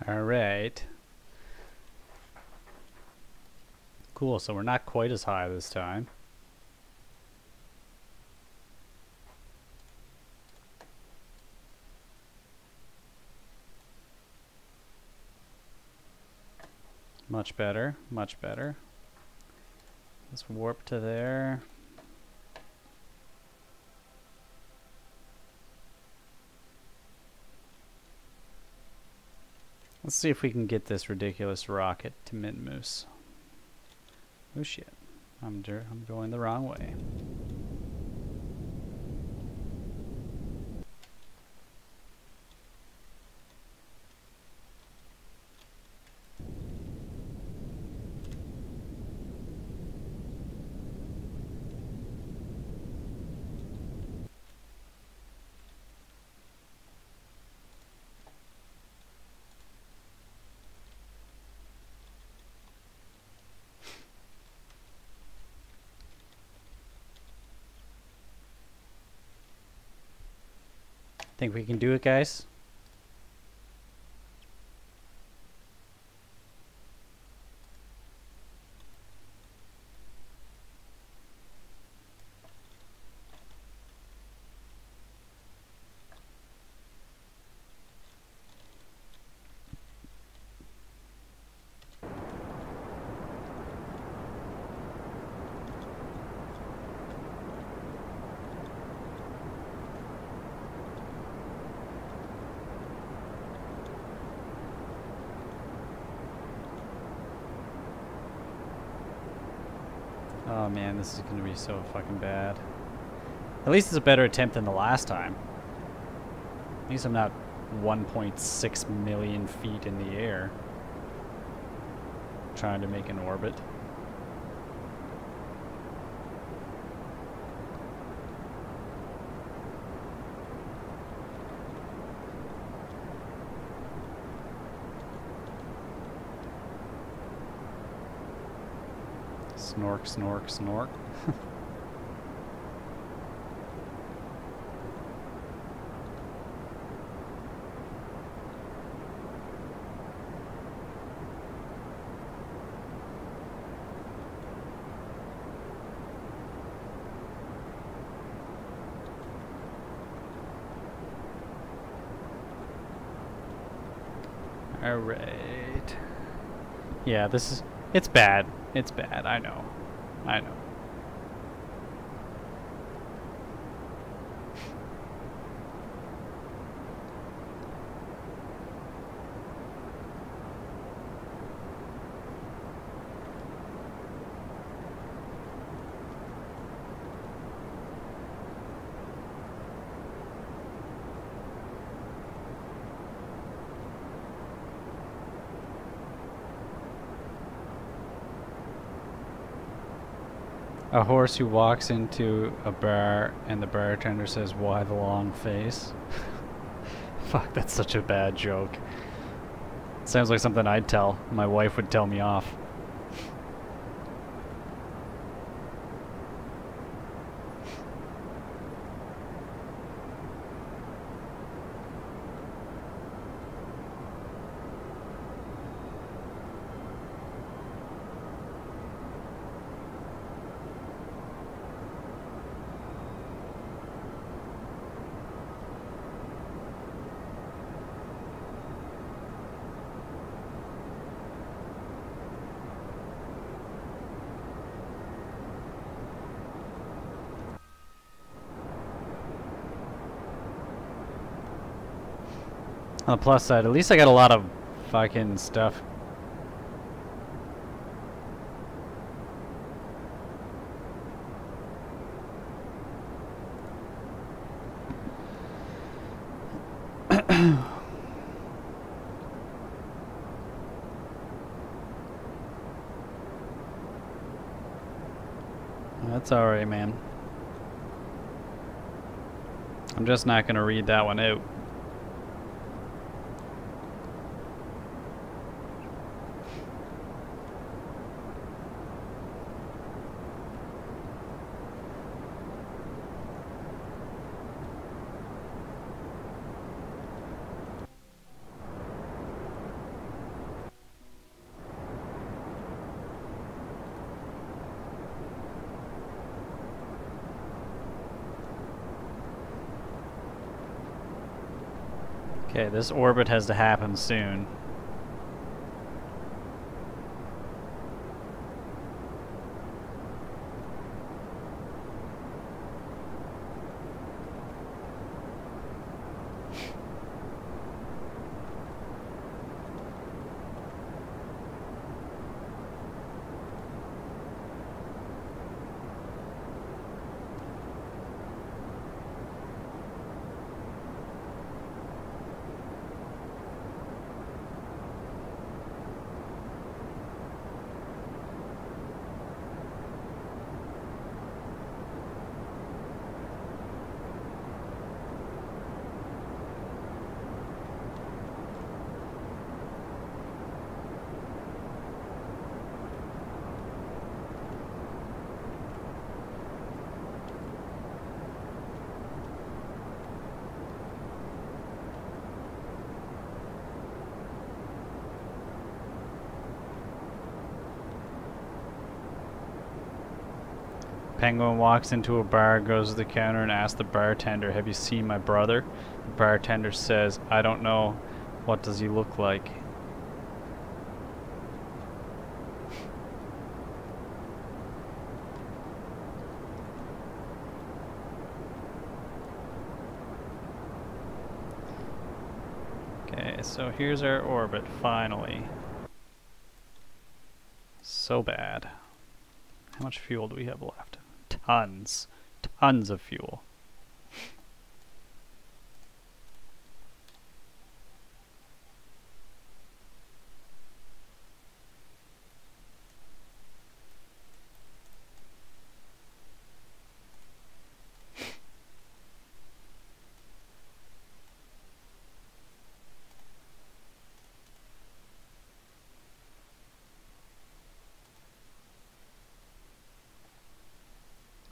Alright. Cool, so we're not quite as high this time. Much better, much better. Let's warp to there. Let's see if we can get this ridiculous rocket to Mid-Moose. Oh shit. I'm going the wrong way. Think we can do it, guys? Oh man, this is gonna be so fucking bad. At least it's a better attempt than the last time. At least I'm not 1.6 million feet in the air trying to make an orbit. Snork, snork, snork. Alright. Yeah, this is... It's bad. It's bad. I know. I know. A horse who walks into a bar and the bartender says, "Why the long face?" Fuck, that's such a bad joke. Sounds like something I'd tell. My wife would tell me off. On the plus side, at least I got a lot of fucking stuff. That's alright, man. I'm just not gonna read that one out. Okay, this orbit has to happen soon. Penguin walks into a bar, goes to the counter and asks the bartender, "Have you seen my brother?" The bartender says, "I don't know. What does he look like?" Okay, so here's our orbit, finally. So bad. How much fuel do we have left? Tons. Tons of fuel.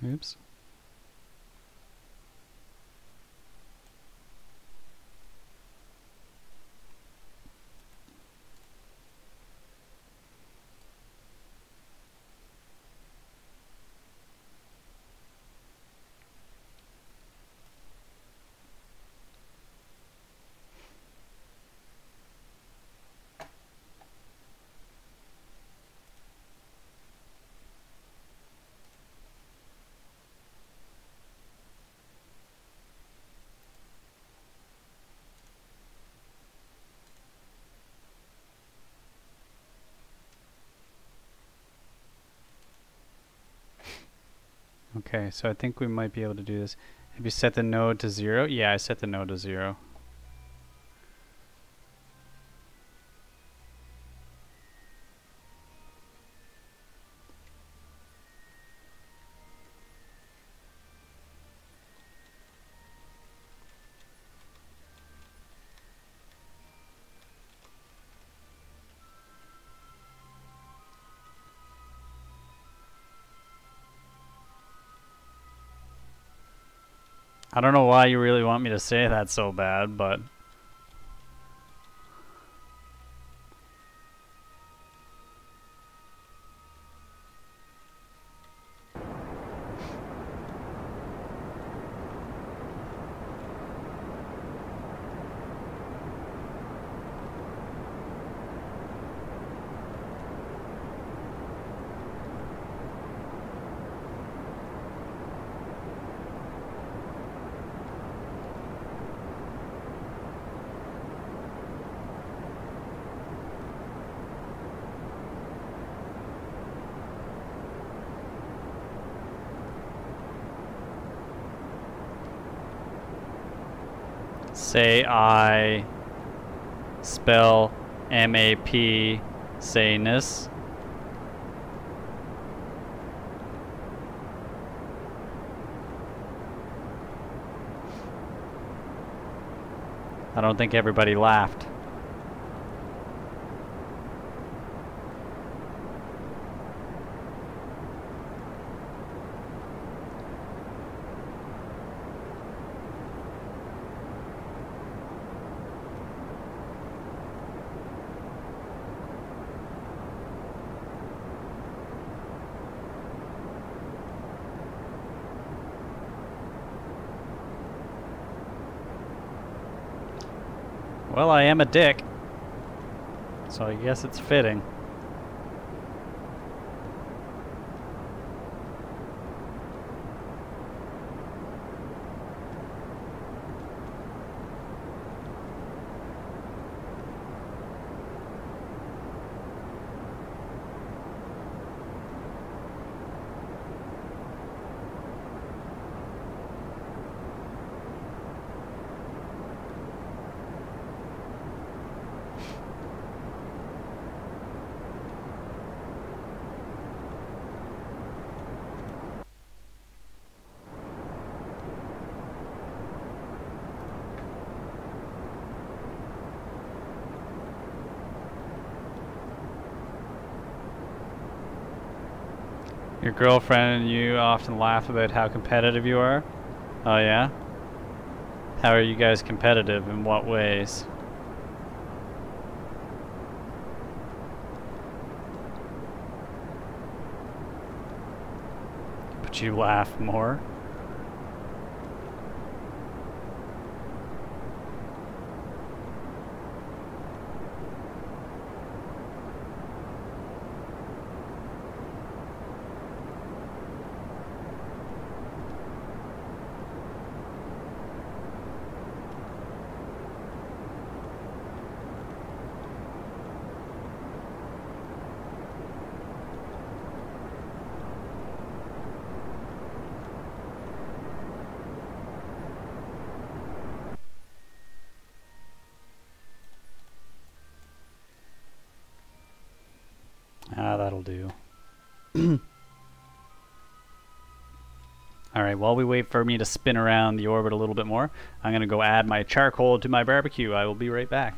Oops. Okay, so I think we might be able to do this. Have you set the node to 0? Yeah, I set the node to 0. I don't know why you really want me to say that so bad, but... Say I spell M-A-P sayness. I don't think everybody laughed. Well, I am a dick, so I guess it's fitting. Your girlfriend and you often laugh about how competitive you are? Oh yeah? How are you guys competitive? In what ways? But you laugh more? Ah, that'll do. Alright, while we wait for me to spin around the orbit a little bit more, I'm going to go add my charcoal to my barbecue. I will be right back.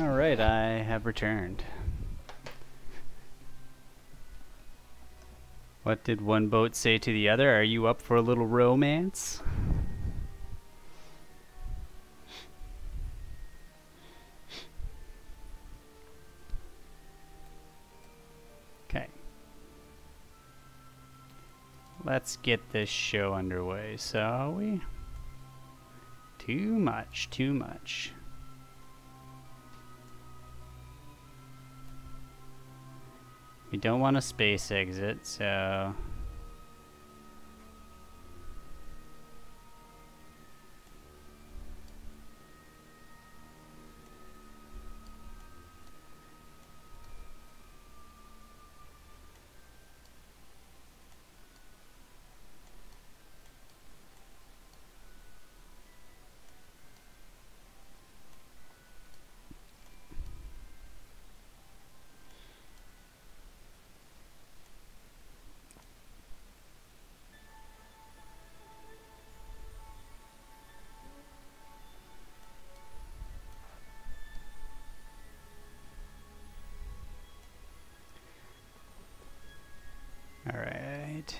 Alright, I have returned. What did one boat say to the other? Are you up for a little romance? Okay. Let's get this show underway, shall we? Too much, too much. We don't want a space exit, so... Alright.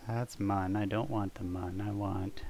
That's mun. I don't want the mun. I want...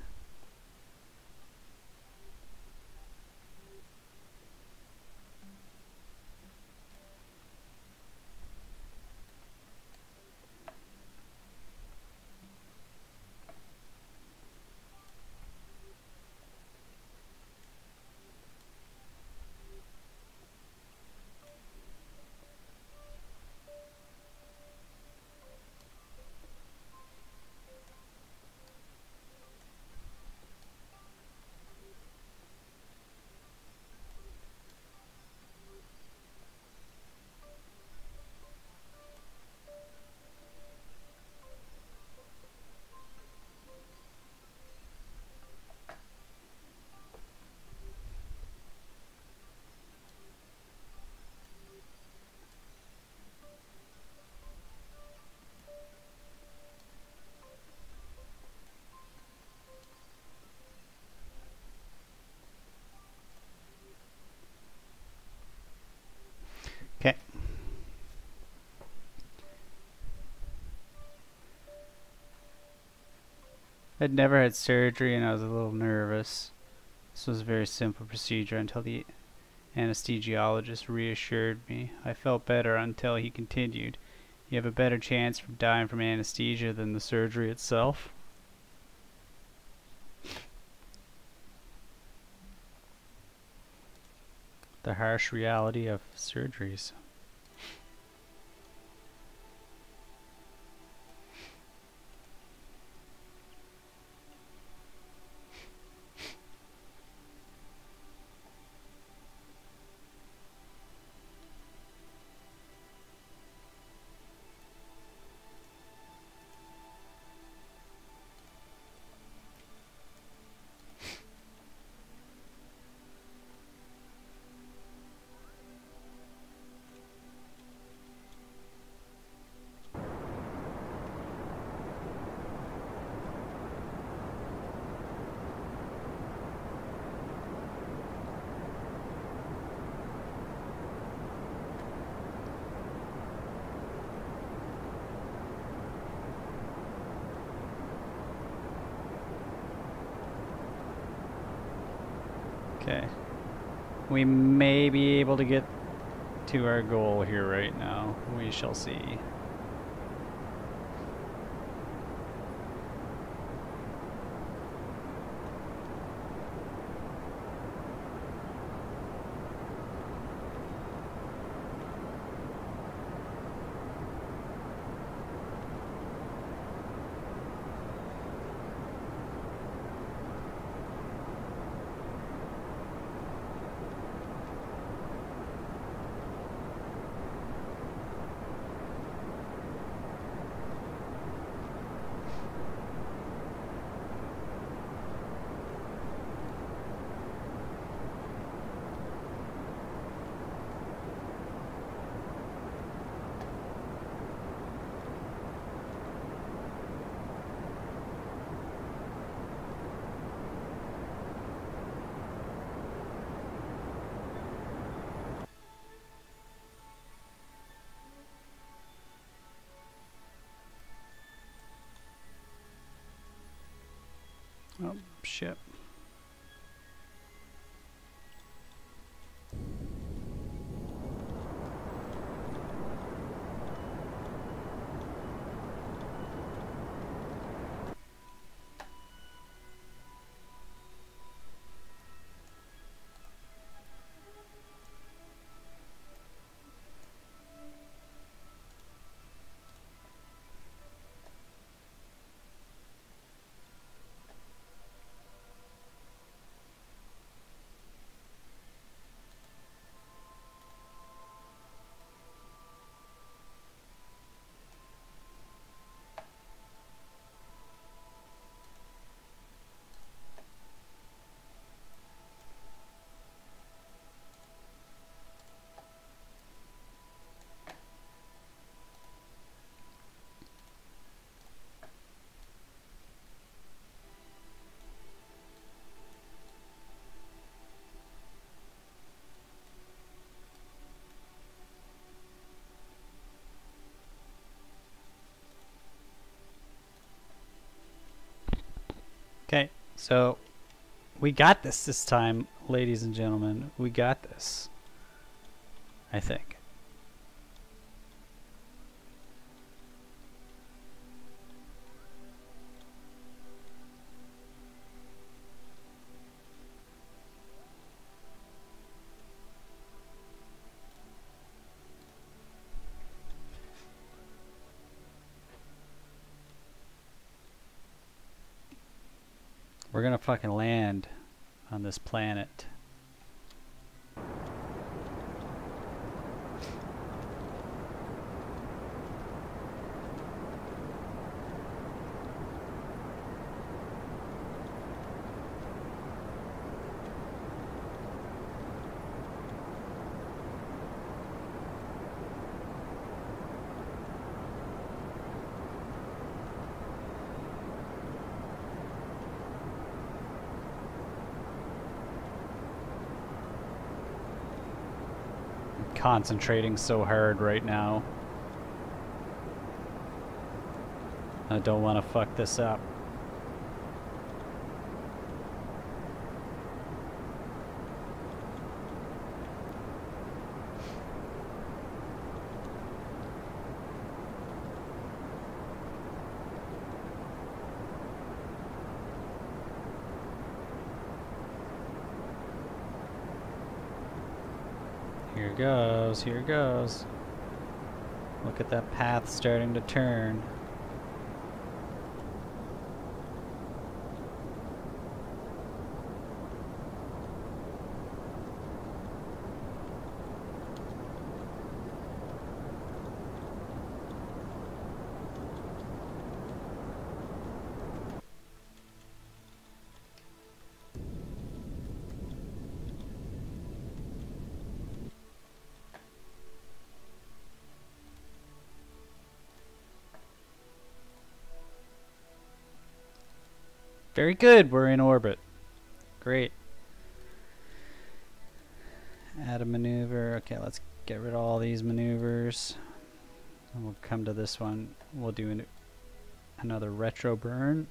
Okay. I'd never had surgery and I was a little nervous. This was a very simple procedure until the anesthesiologist reassured me. I felt better until he continued. You have a better chance of dying from anesthesia than the surgery itself. The harsh reality of surgeries. Okay. We may be able to get to our goal here right now. We shall see. Oh, shit. Okay, so we got this time, ladies and gentlemen. We got this, I think. We're gonna fucking land on this planet. Concentrating so hard right now. I don't want to fuck this up. Here goes, here goes. Look at that path starting to turn. Very good, we're in orbit. Great. Add a maneuver. Okay, let's get rid of all these maneuvers. And we'll come to this one. We'll do another retro burn.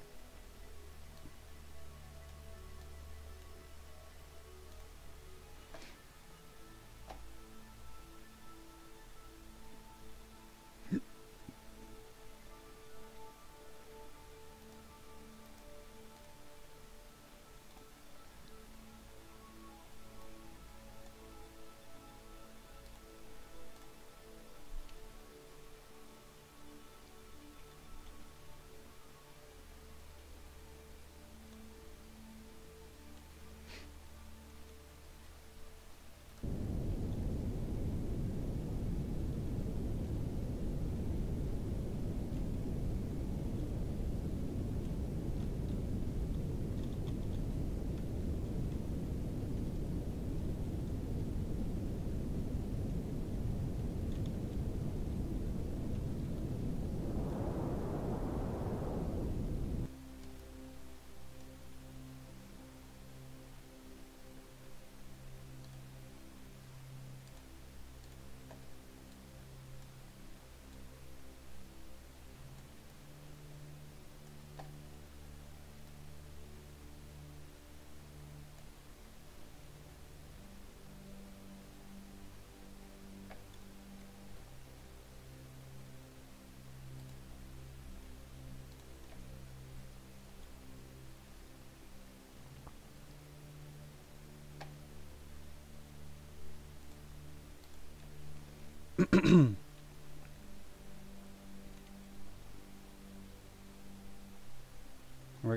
We're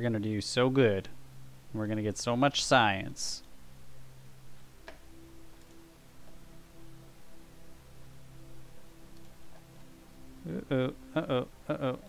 gonna do so good. We're gonna get so much science. Uh-oh, uh-oh, uh-oh.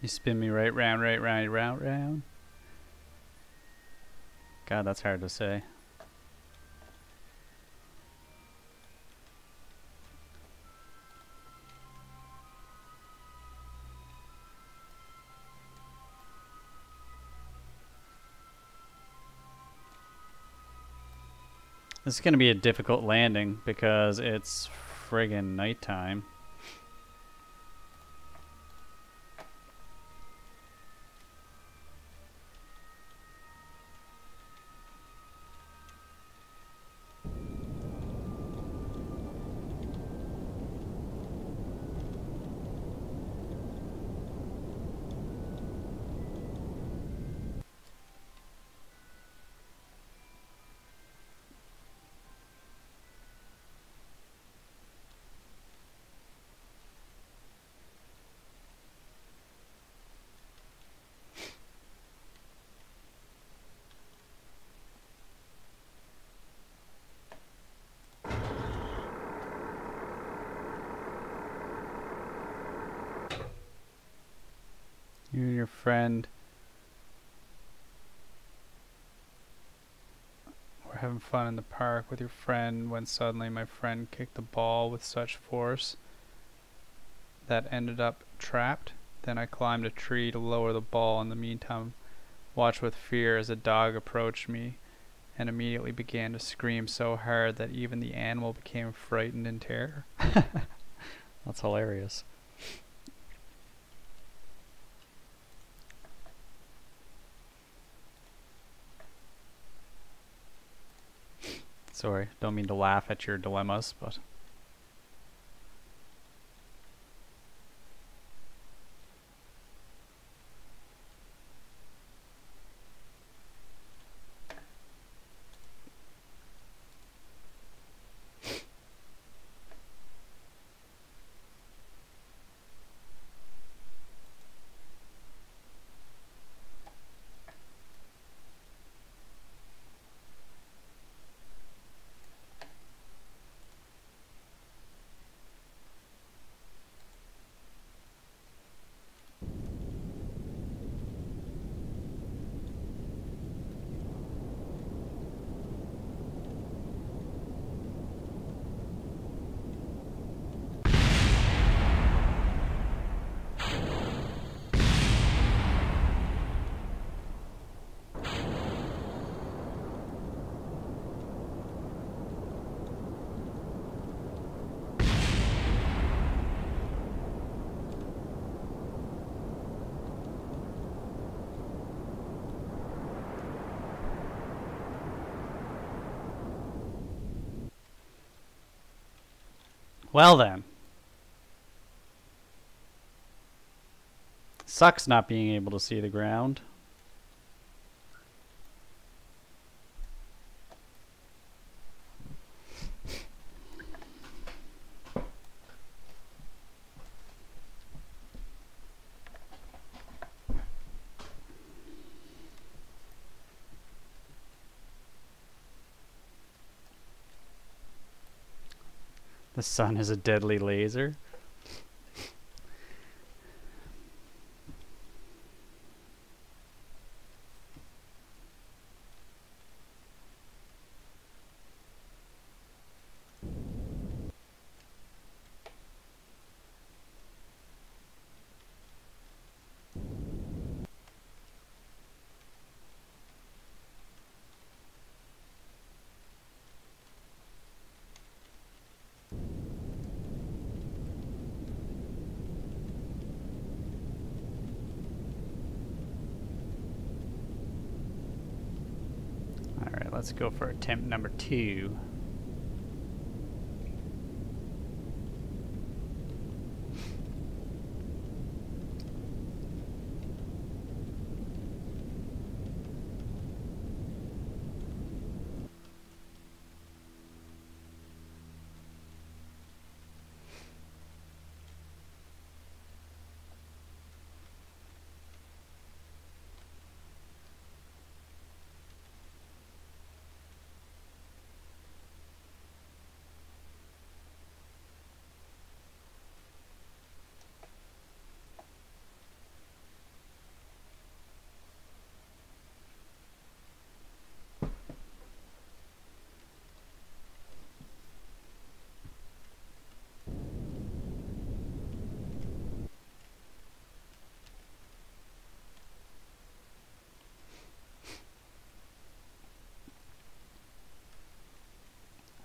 You spin me right round, right round, round, round. God, that's hard to say. This is going to be a difficult landing because it's friggin' nighttime. You and your friend were having fun in the park with your friend when suddenly my friend kicked the ball with such force that ended up trapped. Then I climbed a tree to lower the ball. In the meantime, watched with fear as a dog approached me and immediately began to scream so hard that even the animal became frightened in terror. That's hilarious. Sorry, don't mean to laugh at your dilemmas, but... Well then. Sucks not being able to see the ground. The sun is a deadly laser. let's go for attempt number 2.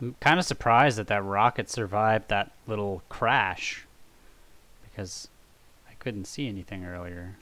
I'm kind of surprised that that rocket survived that little crash, because I couldn't see anything earlier.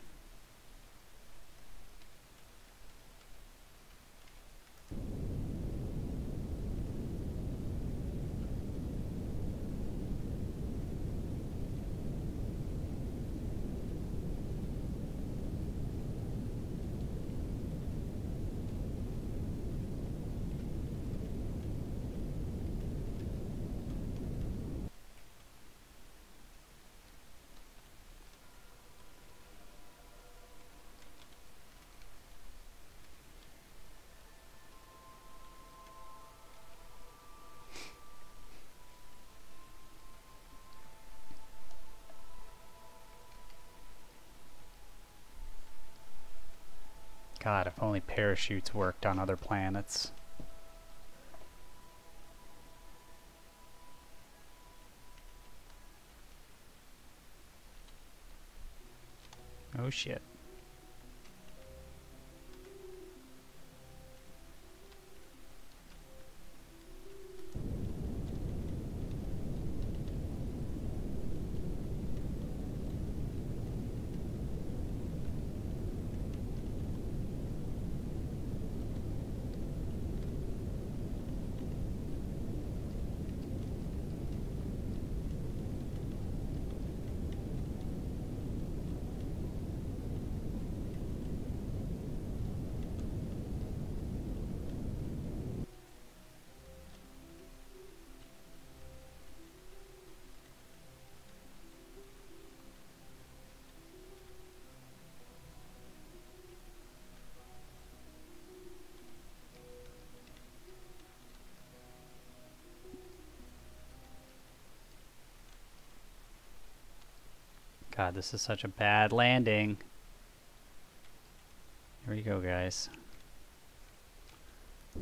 God, if only parachutes worked on other planets. Oh shit. God, this is such a bad landing. Here we go, guys. I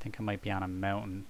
think I might be on a mountain.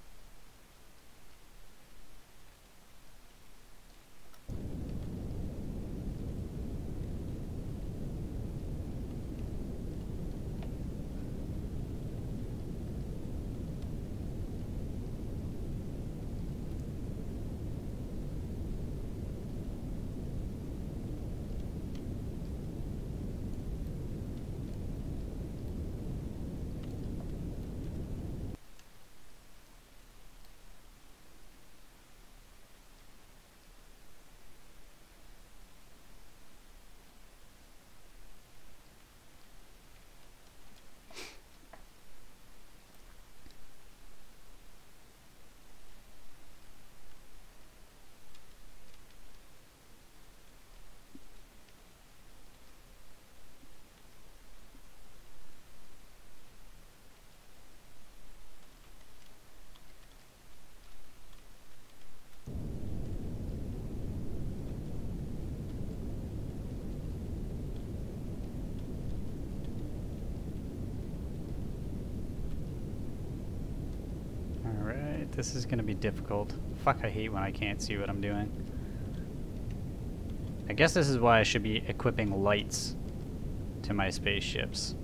This is gonna be difficult. Fuck, I hate when I can't see what I'm doing. I guess this is why I should be equipping lights to my spaceships.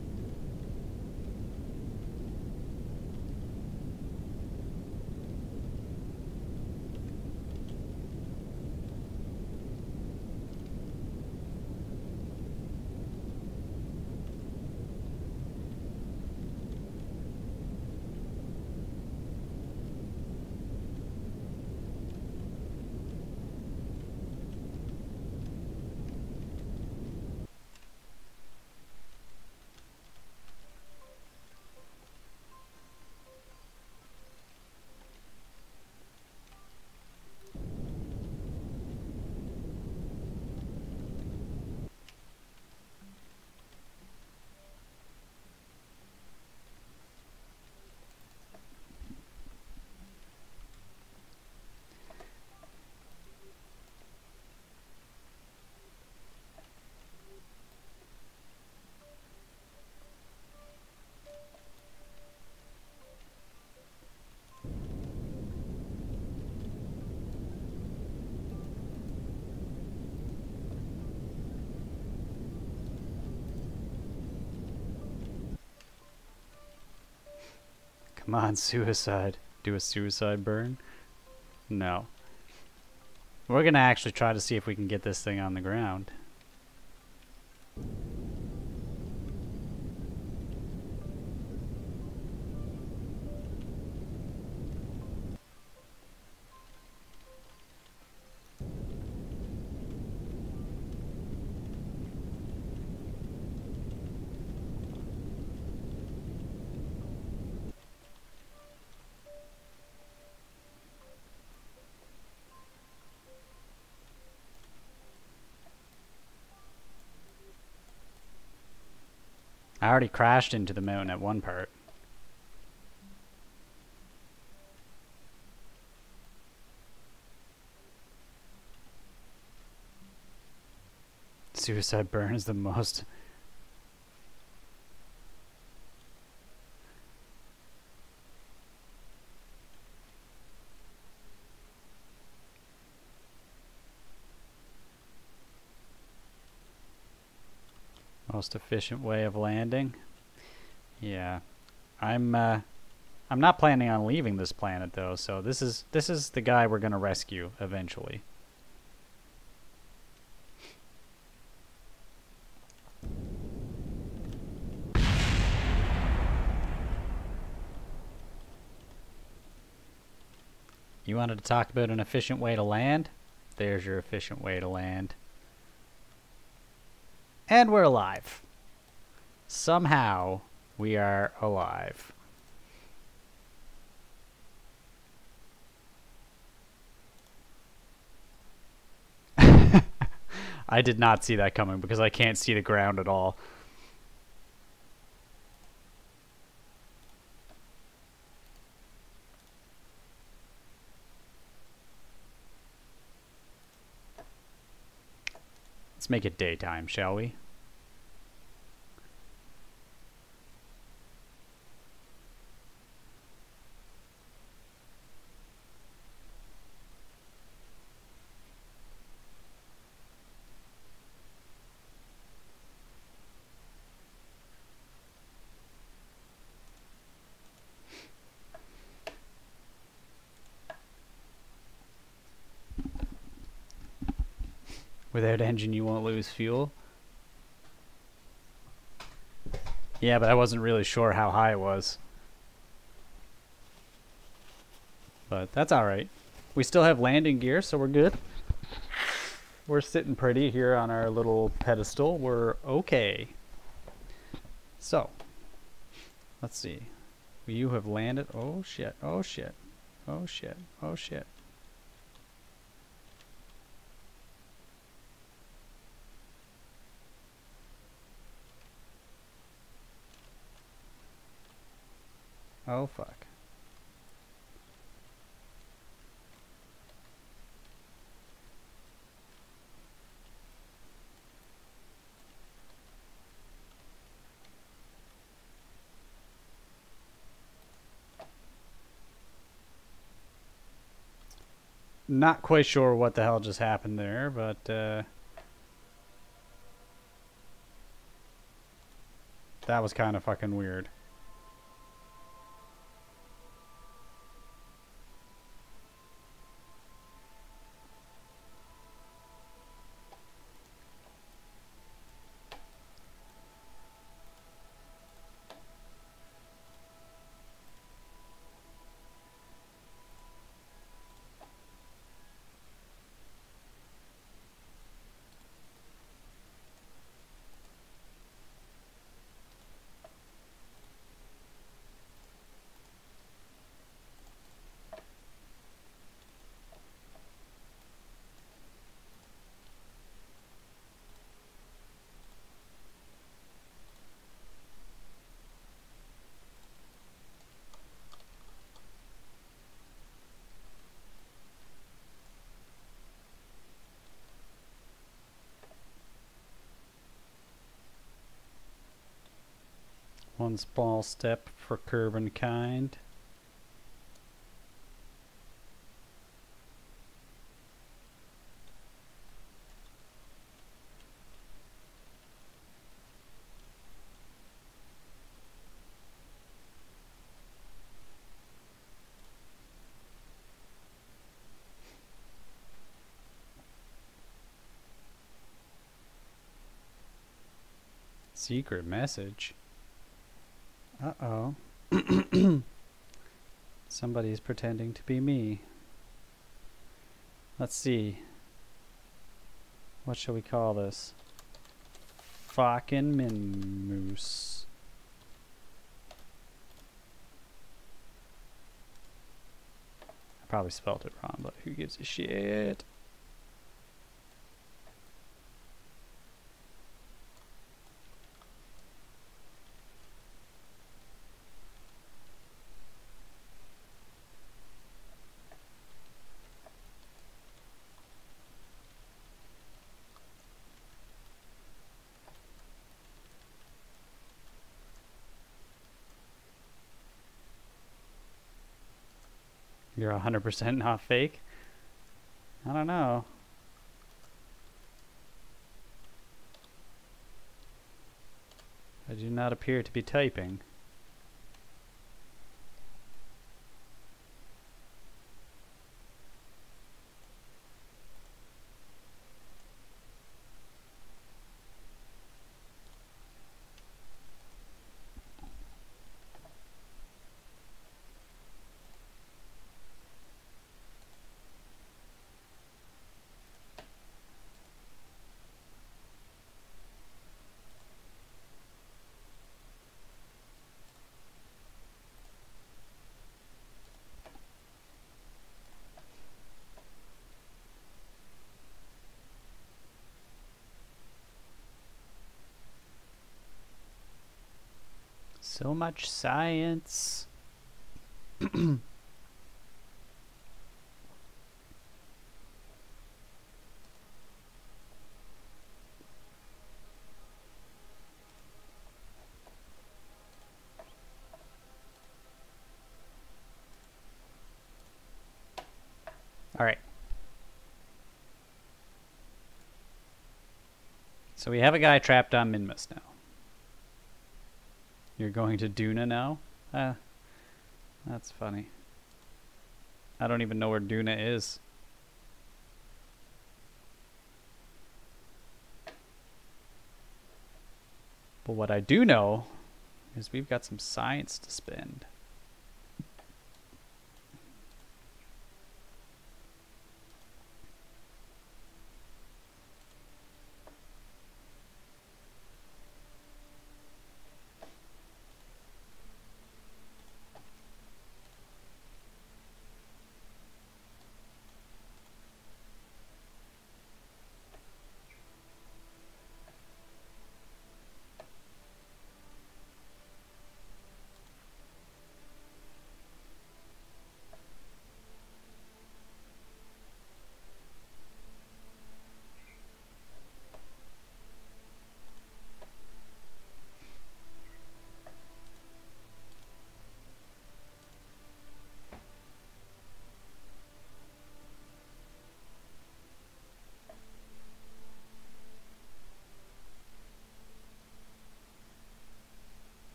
Come on, suicide. Do a suicide burn? No. We're gonna actually try to see if we can get this thing on the ground. I already crashed into the mountain at one part. Suicide burn is the most... most efficient way of landing. Yeah. I'm not planning on leaving this planet though, so this is the guy we're gonna rescue eventually. You wanted to talk about an efficient way to land? There's your efficient way to land. And we're alive. Somehow, we are alive. I did not see that coming because I can't see the ground at all. Let's make it daytime, shall we? Without engine, you won't lose fuel. Yeah, but I wasn't really sure how high it was. But that's alright. We still have landing gear, so we're good. We're sitting pretty here on our little pedestal. We're okay. So, let's see. You have landed. Oh shit, oh shit, oh shit, oh shit. Oh fuck. Not quite sure what the hell just happened there, but that was kind of fucking weird. One small step for Kerbenkind. Secret message. Uh-oh. Somebody's pretending to be me. Let's see. What shall we call this? Fucking Minmoose. I probably spelled it wrong, but who gives a shit? You're 100% not fake? I don't know. I do not appear to be typing. So much science. All right. So we have a guy trapped on Minmus now. You're going to Duna now? That's funny. I don't even know where Duna is. But what I do know is we've got some science to spend.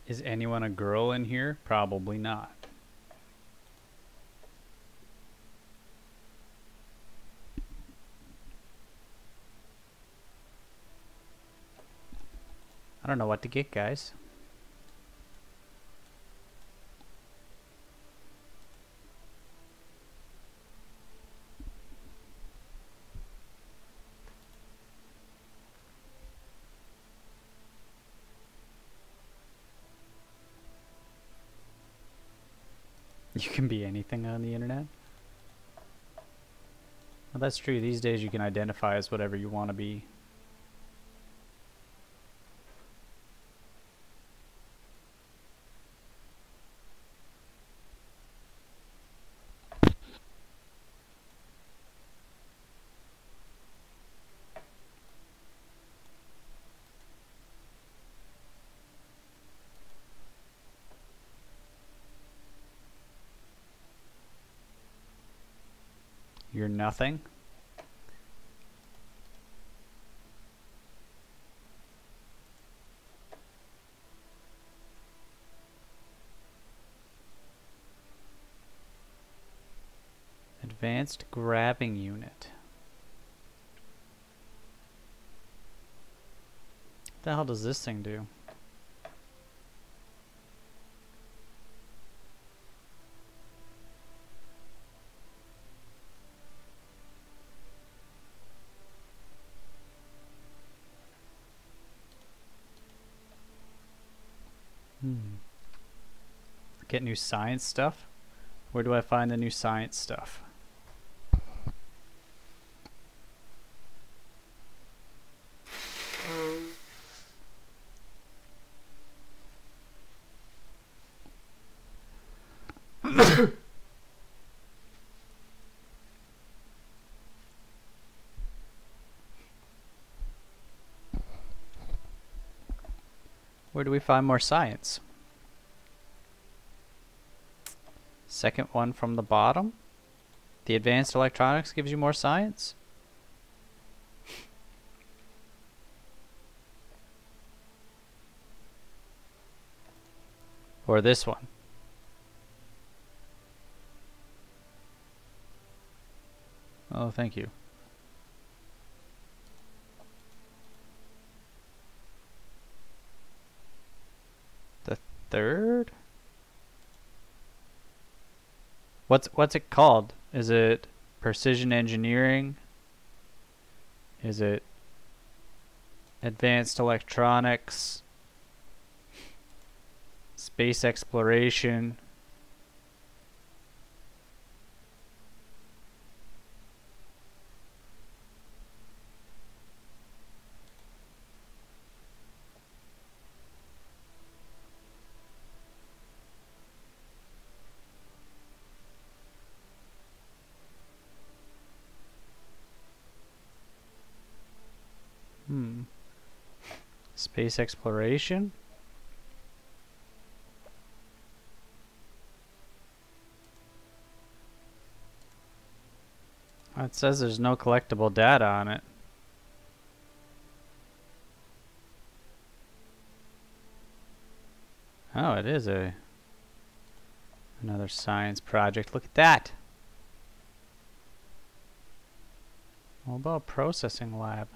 Is anyone a girl in here? Probably not. I don't know what to get, guys. You can be anything on the internet. Well, that's true. These days you can identify as whatever you want to be. You're nothing. Advanced grabbing unit. What the hell does this thing do? Get new science stuff? Where do I find the new science stuff? Where do we find more science? Second one from the bottom. The advanced electronics gives you more science? Or this one? Oh, thank you. The third? What's it called? Is it precision engineering? Is it advanced electronics? Space exploration? Space exploration? It says there's no collectible data on it. Oh, it is another science project. Look at that. What about processing lab?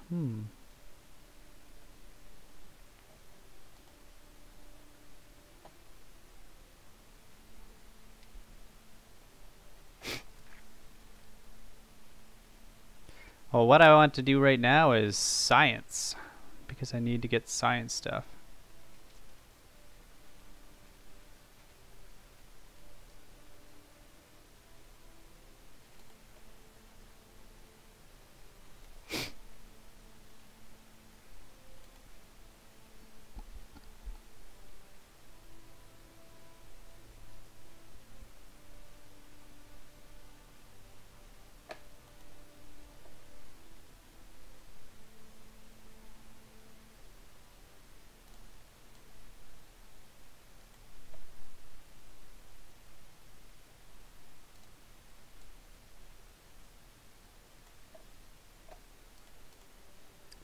Well, what I want to do right now is science, because I need to get science stuff.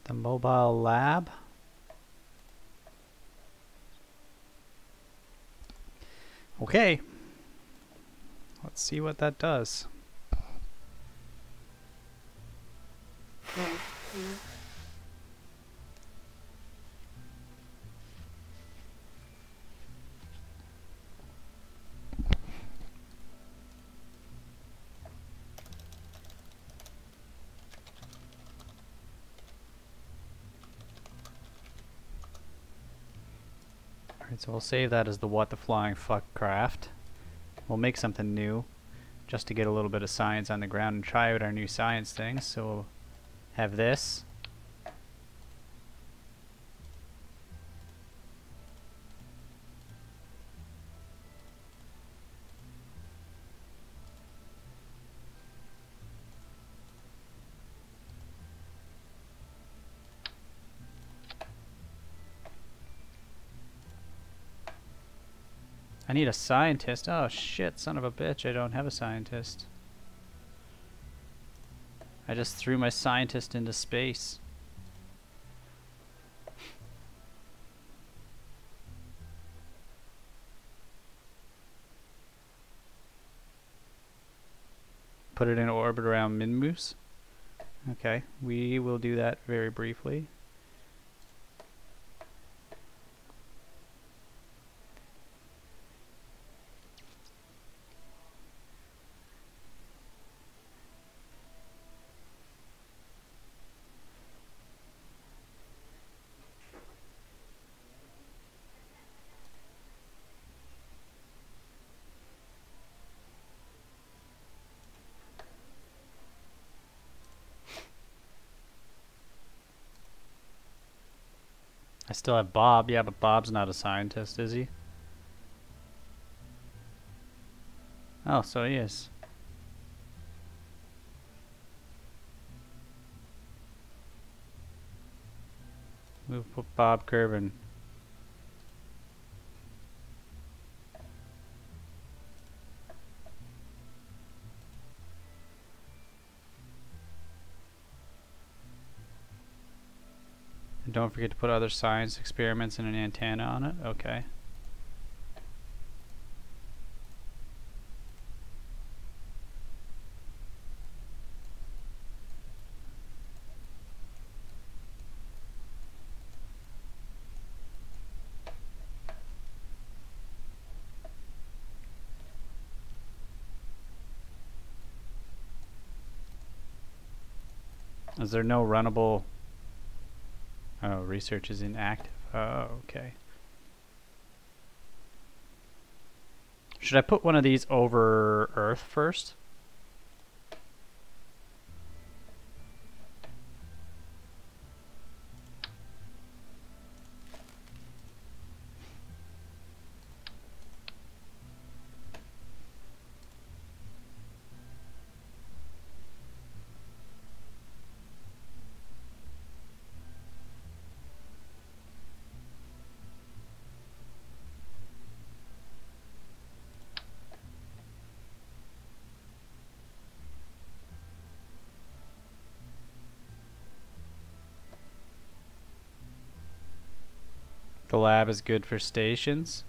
The mobile lab. Okay. Let's see what that does. Alright, so we'll save that as the what the flying fuck craft. We'll make something new just to get a little bit of science on the ground and try out our new science things. So we'll have this. I need a scientist. Oh shit, son of a bitch, I don't have a scientist. I just threw my scientist into space. Put it in orbit around Minmus. Okay, we will do that very briefly. I still have Bob. Yeah, but Bob's not a scientist, is he? Oh, so he is. We'll put Bob Kerbin. And don't forget to put other science experiments and an antenna on it. Okay. Is there no runnable... Oh, research is inactive. Oh, okay. Should I put one of these over Earth first? The lab is good for stations.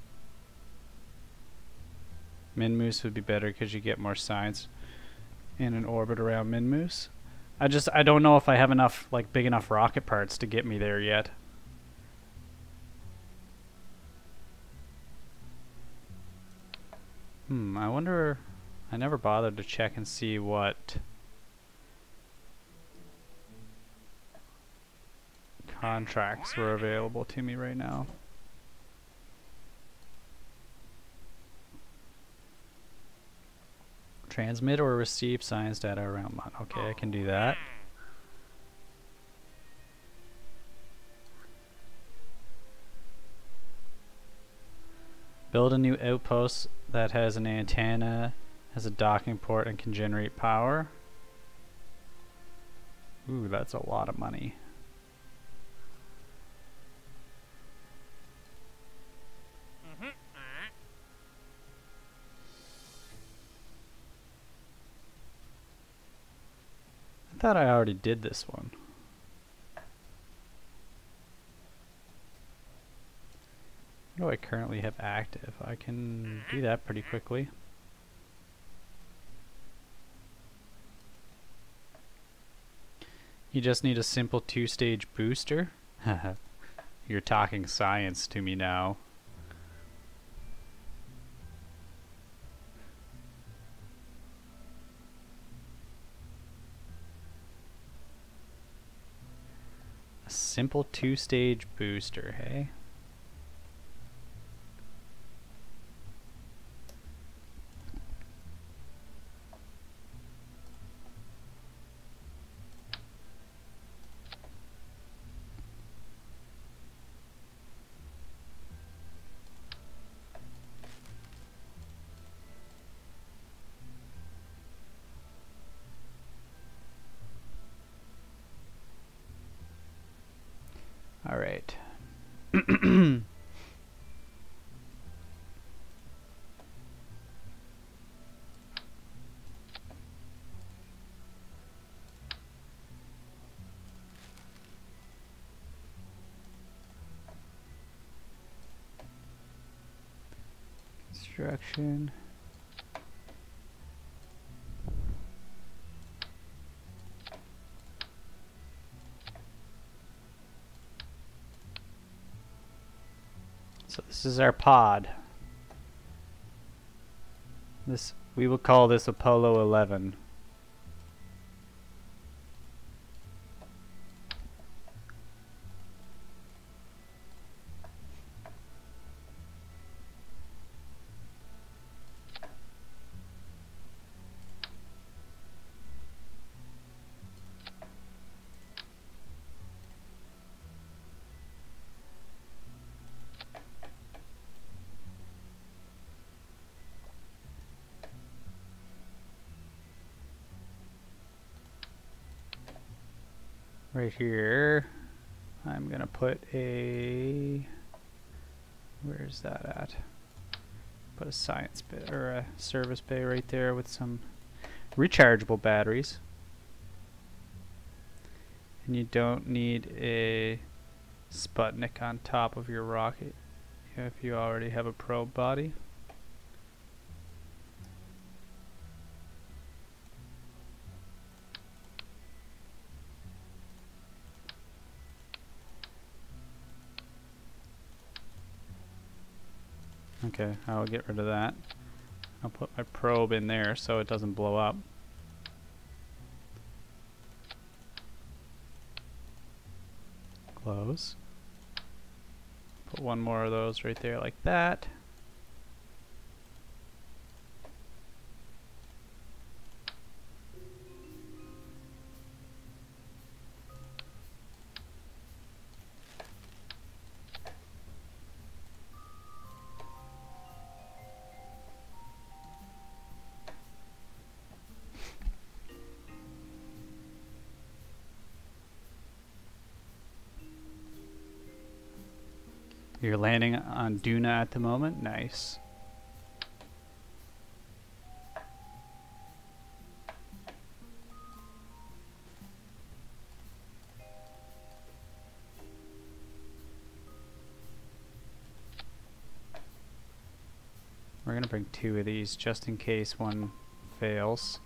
Minmus would be better because you get more science in an orbit around Minmus. I don't know if I have enough, like, big enough rocket parts to get me there yet. I wonder... I never bothered to check and see what contracts were available to me right now. Transmit or receive science data around Mon. Okay, I can do that. Build a new outpost that has an antenna, has a docking port, and can generate power. Ooh, that's a lot of money. I thought I already did this one. What do I currently have active? I can do that pretty quickly. You just need a simple 2-stage booster. You're talking science to me now. A simple 2-stage booster, hey? All right. Construction. So this is our pod. This, we will call this Apollo 11. Right here, I'm gonna put a, where's that at? Put a science bay or a service bay right there with some rechargeable batteries. And you don't need a Sputnik on top of your rocket if you already have a probe body. Okay, I'll get rid of that. I'll put my probe in there so it doesn't blow up. Close. Put one more of those right there like that. You're landing on Duna at the moment? Nice. We're gonna bring 2 of these just in case one fails.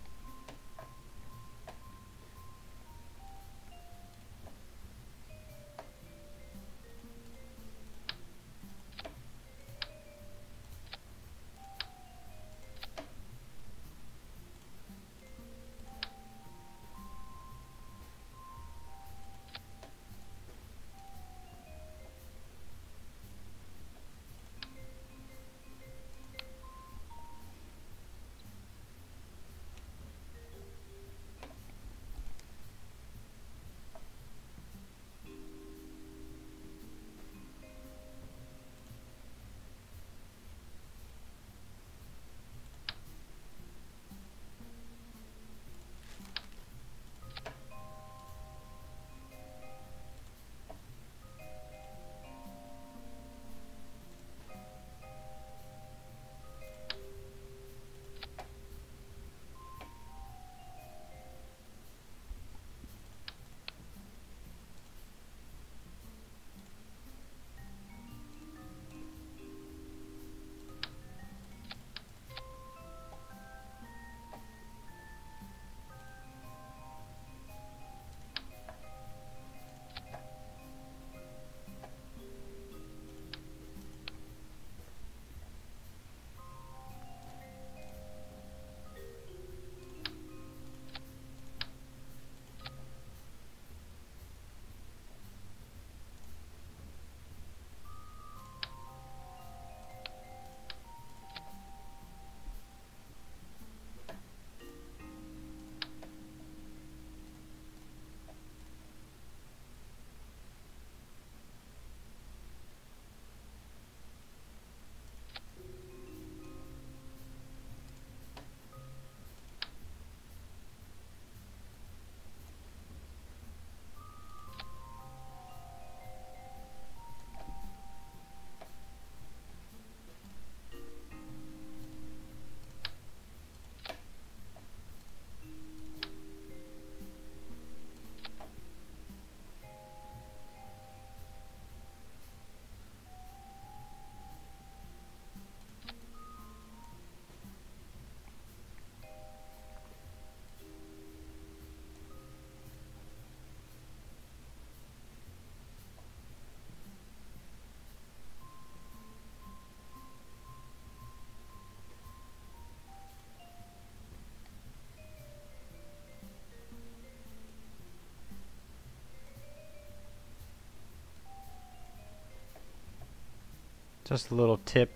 Just a little tip,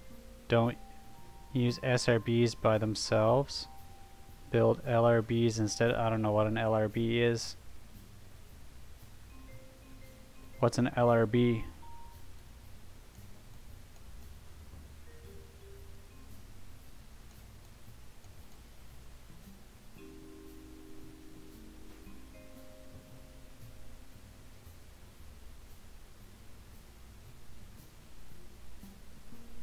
don't use SRBs by themselves. Build LRBs instead. I don't know what an LRB is. What's an LRB?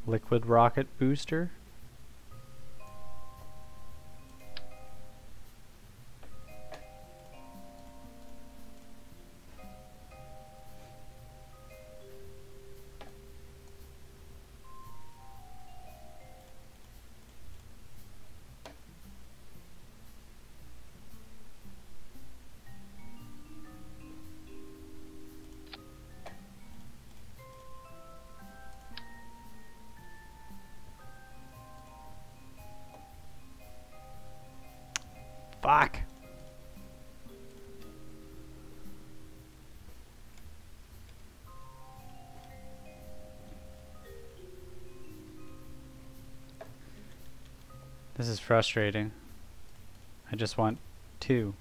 Liquid rocket booster? Fuck! This is frustrating. I just want 2.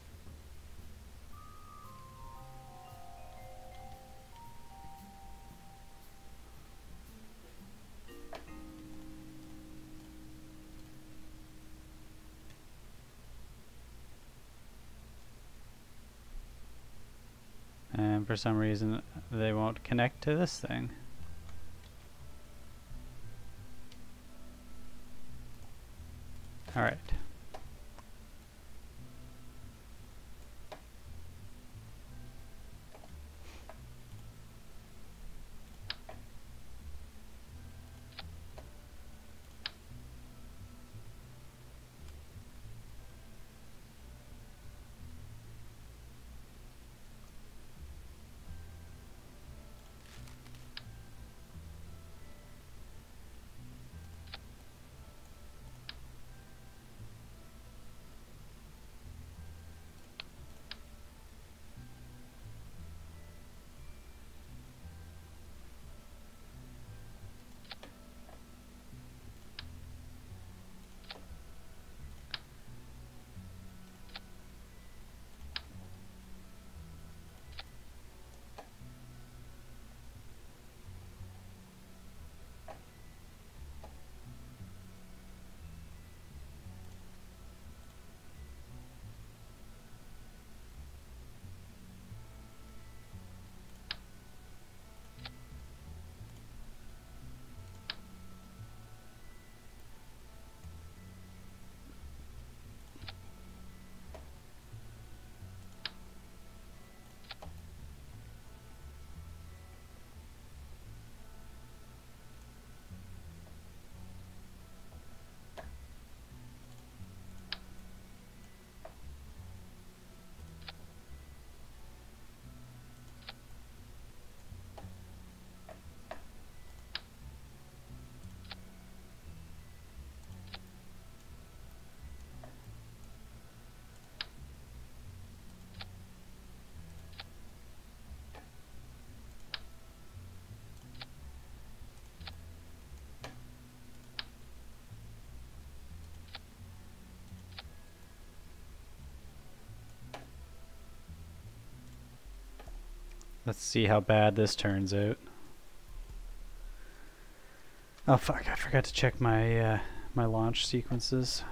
And for some reason they won't connect to this thing. Alright. Let's see how bad this turns out. Oh fuck, I forgot to check my my launch sequences.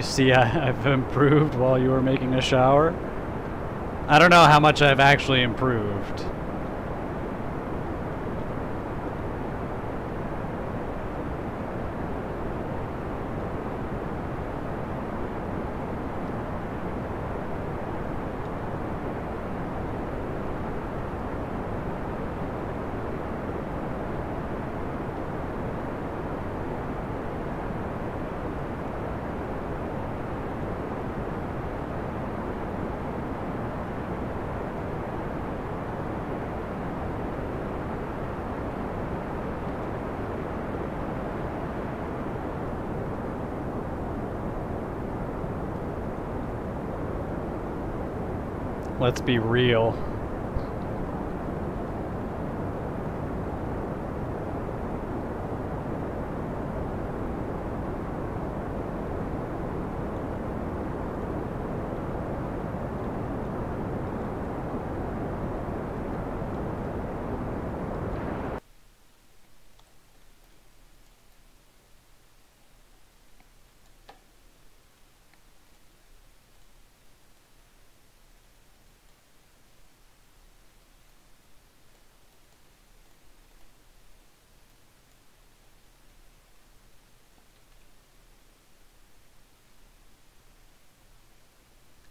see I've improved while you were making a shower? I don't know how much I've actually improved. Let's be real.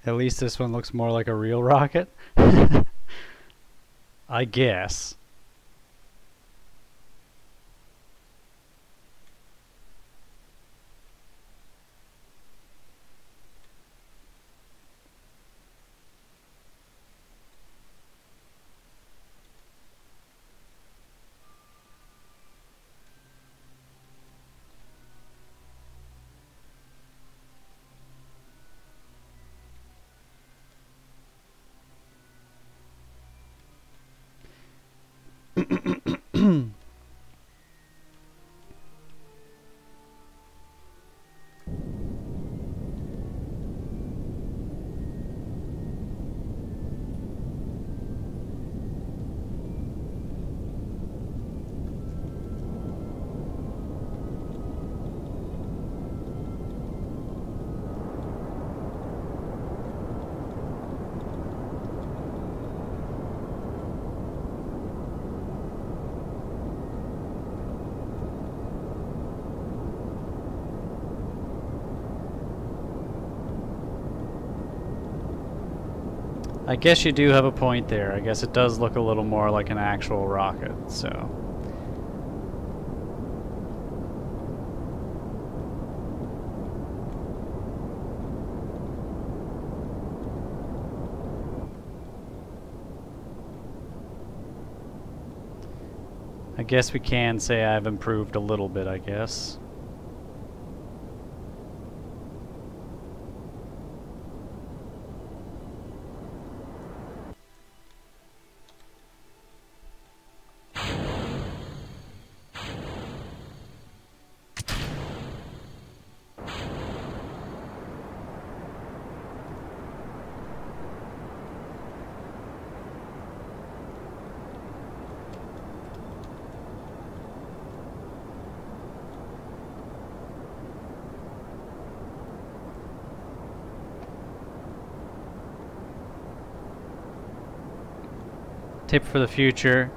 At least this one looks more like a real rocket. I guess. I guess you do have a point there. I guess it does look a little more like an actual rocket, so. I guess we can say I've improved a little bit, I guess. Tip for the future: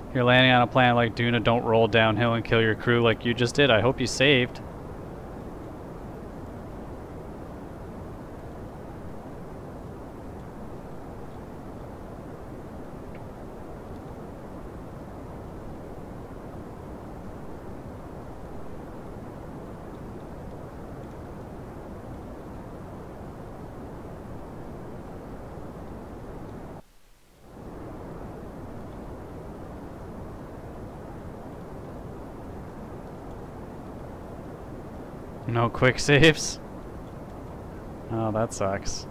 if you're landing on a planet like Duna, don't roll downhill and kill your crew like you just did. I hope you saved. No quick saves? Oh, that sucks.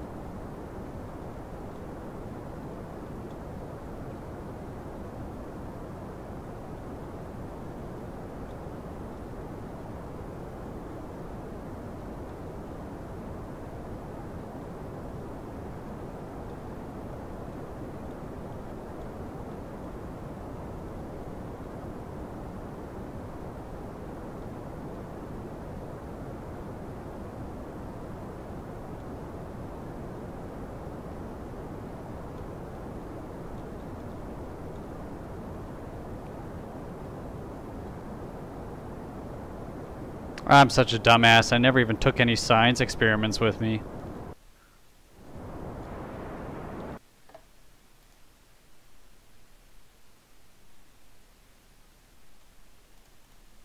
I'm such a dumbass. I never even took any science experiments with me.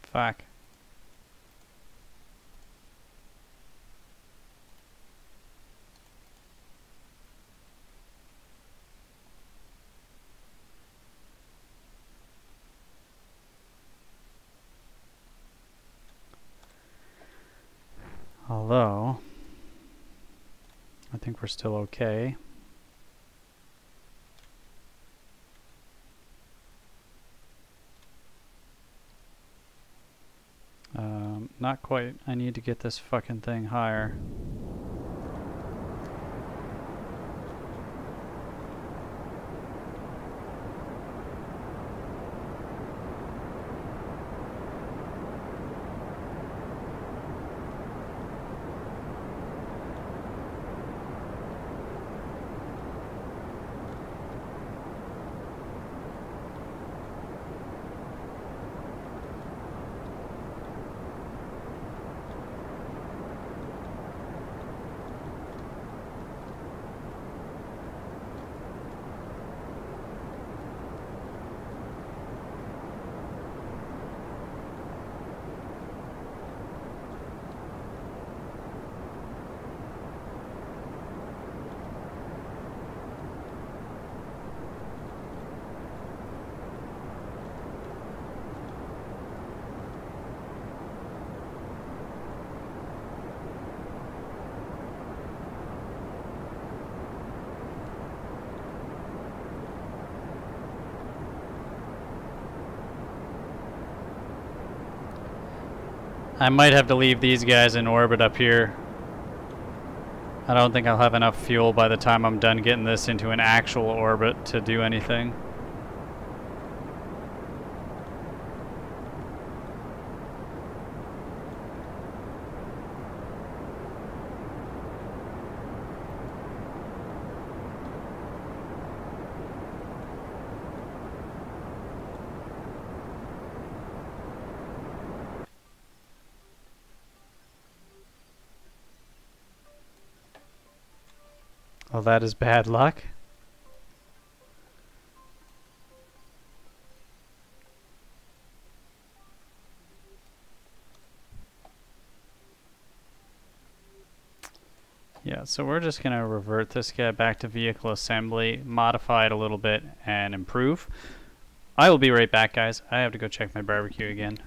Fuck. Although, I think we're still okay. Not quite. I need to get this fucking thing higher. I might have to leave these guys in orbit up here. I don't think I'll have enough fuel by the time I'm done getting this into an actual orbit to do anything. Well, that is bad luck. Yeah, so we're just going to revert this guy back to vehicle assembly, modify it a little bit, and improve. I will be right back, guys. I have to go check my barbecue again.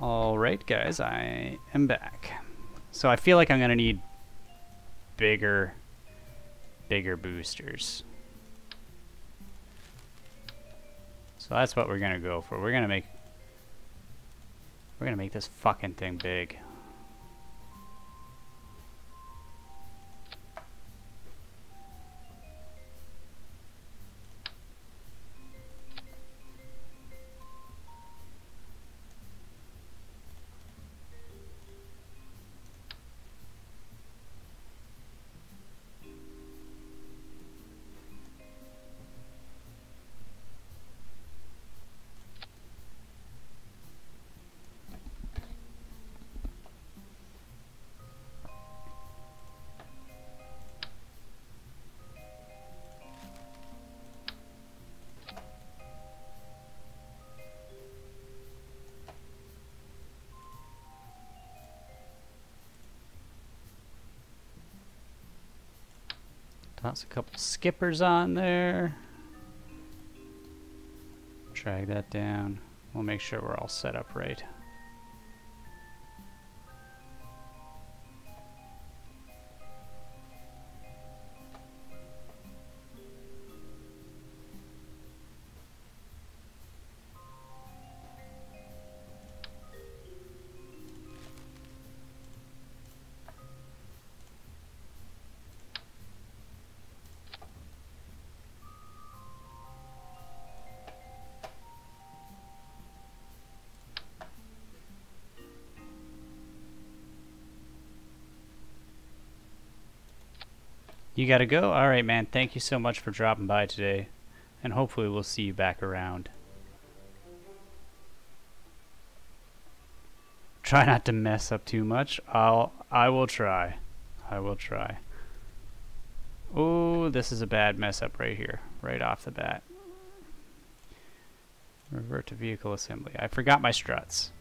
Alright guys, I am back. So I feel like I'm gonna need bigger boosters. So that's what we're gonna go for. We're gonna make this fucking thing big. Toss a couple skippers on there. Drag that down. We'll make sure we're all set up right. You gotta go? Alright, man. Thank you so much for dropping by today. And hopefully we'll see you back around. Try not to mess up too much. I will try. I will try. Oh, this is a bad mess up right here. Right off the bat. Revert to vehicle assembly. I forgot my struts.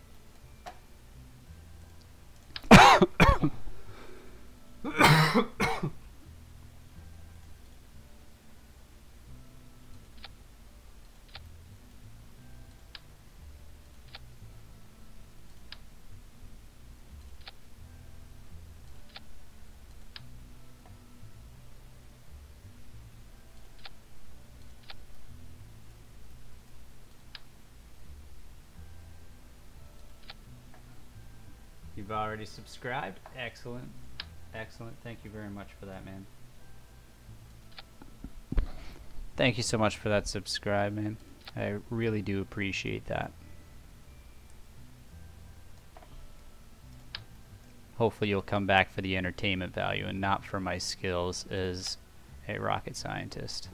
You've already subscribed? Excellent. Excellent. Thank you very much for that, man. Thank you so much for that subscribe, man. I really do appreciate that. Hopefully you'll come back for the entertainment value and not for my skills as a rocket scientist.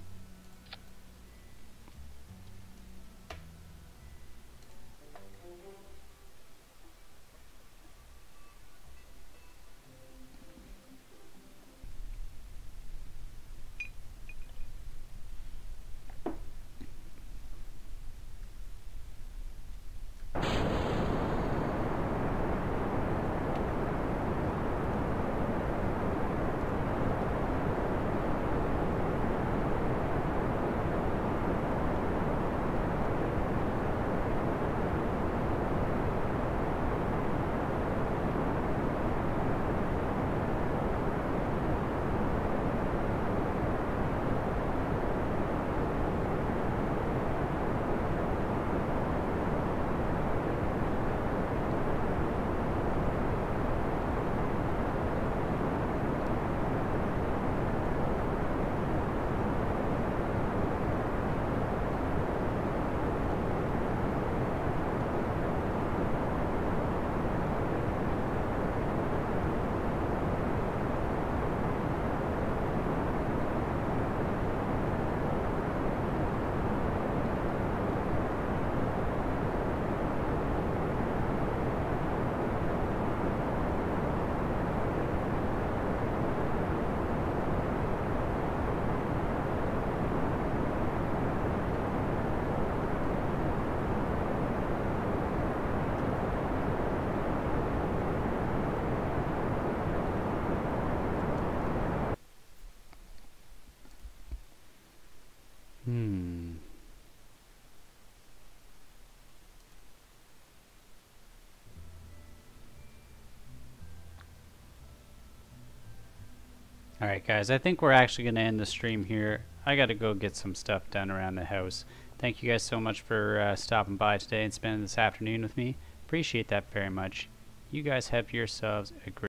Alright guys, I think we're actually going to end the stream here. I got to go get some stuff done around the house. Thank you guys so much for stopping by today and spending this afternoon with me. Appreciate that very much. You guys have yourselves a great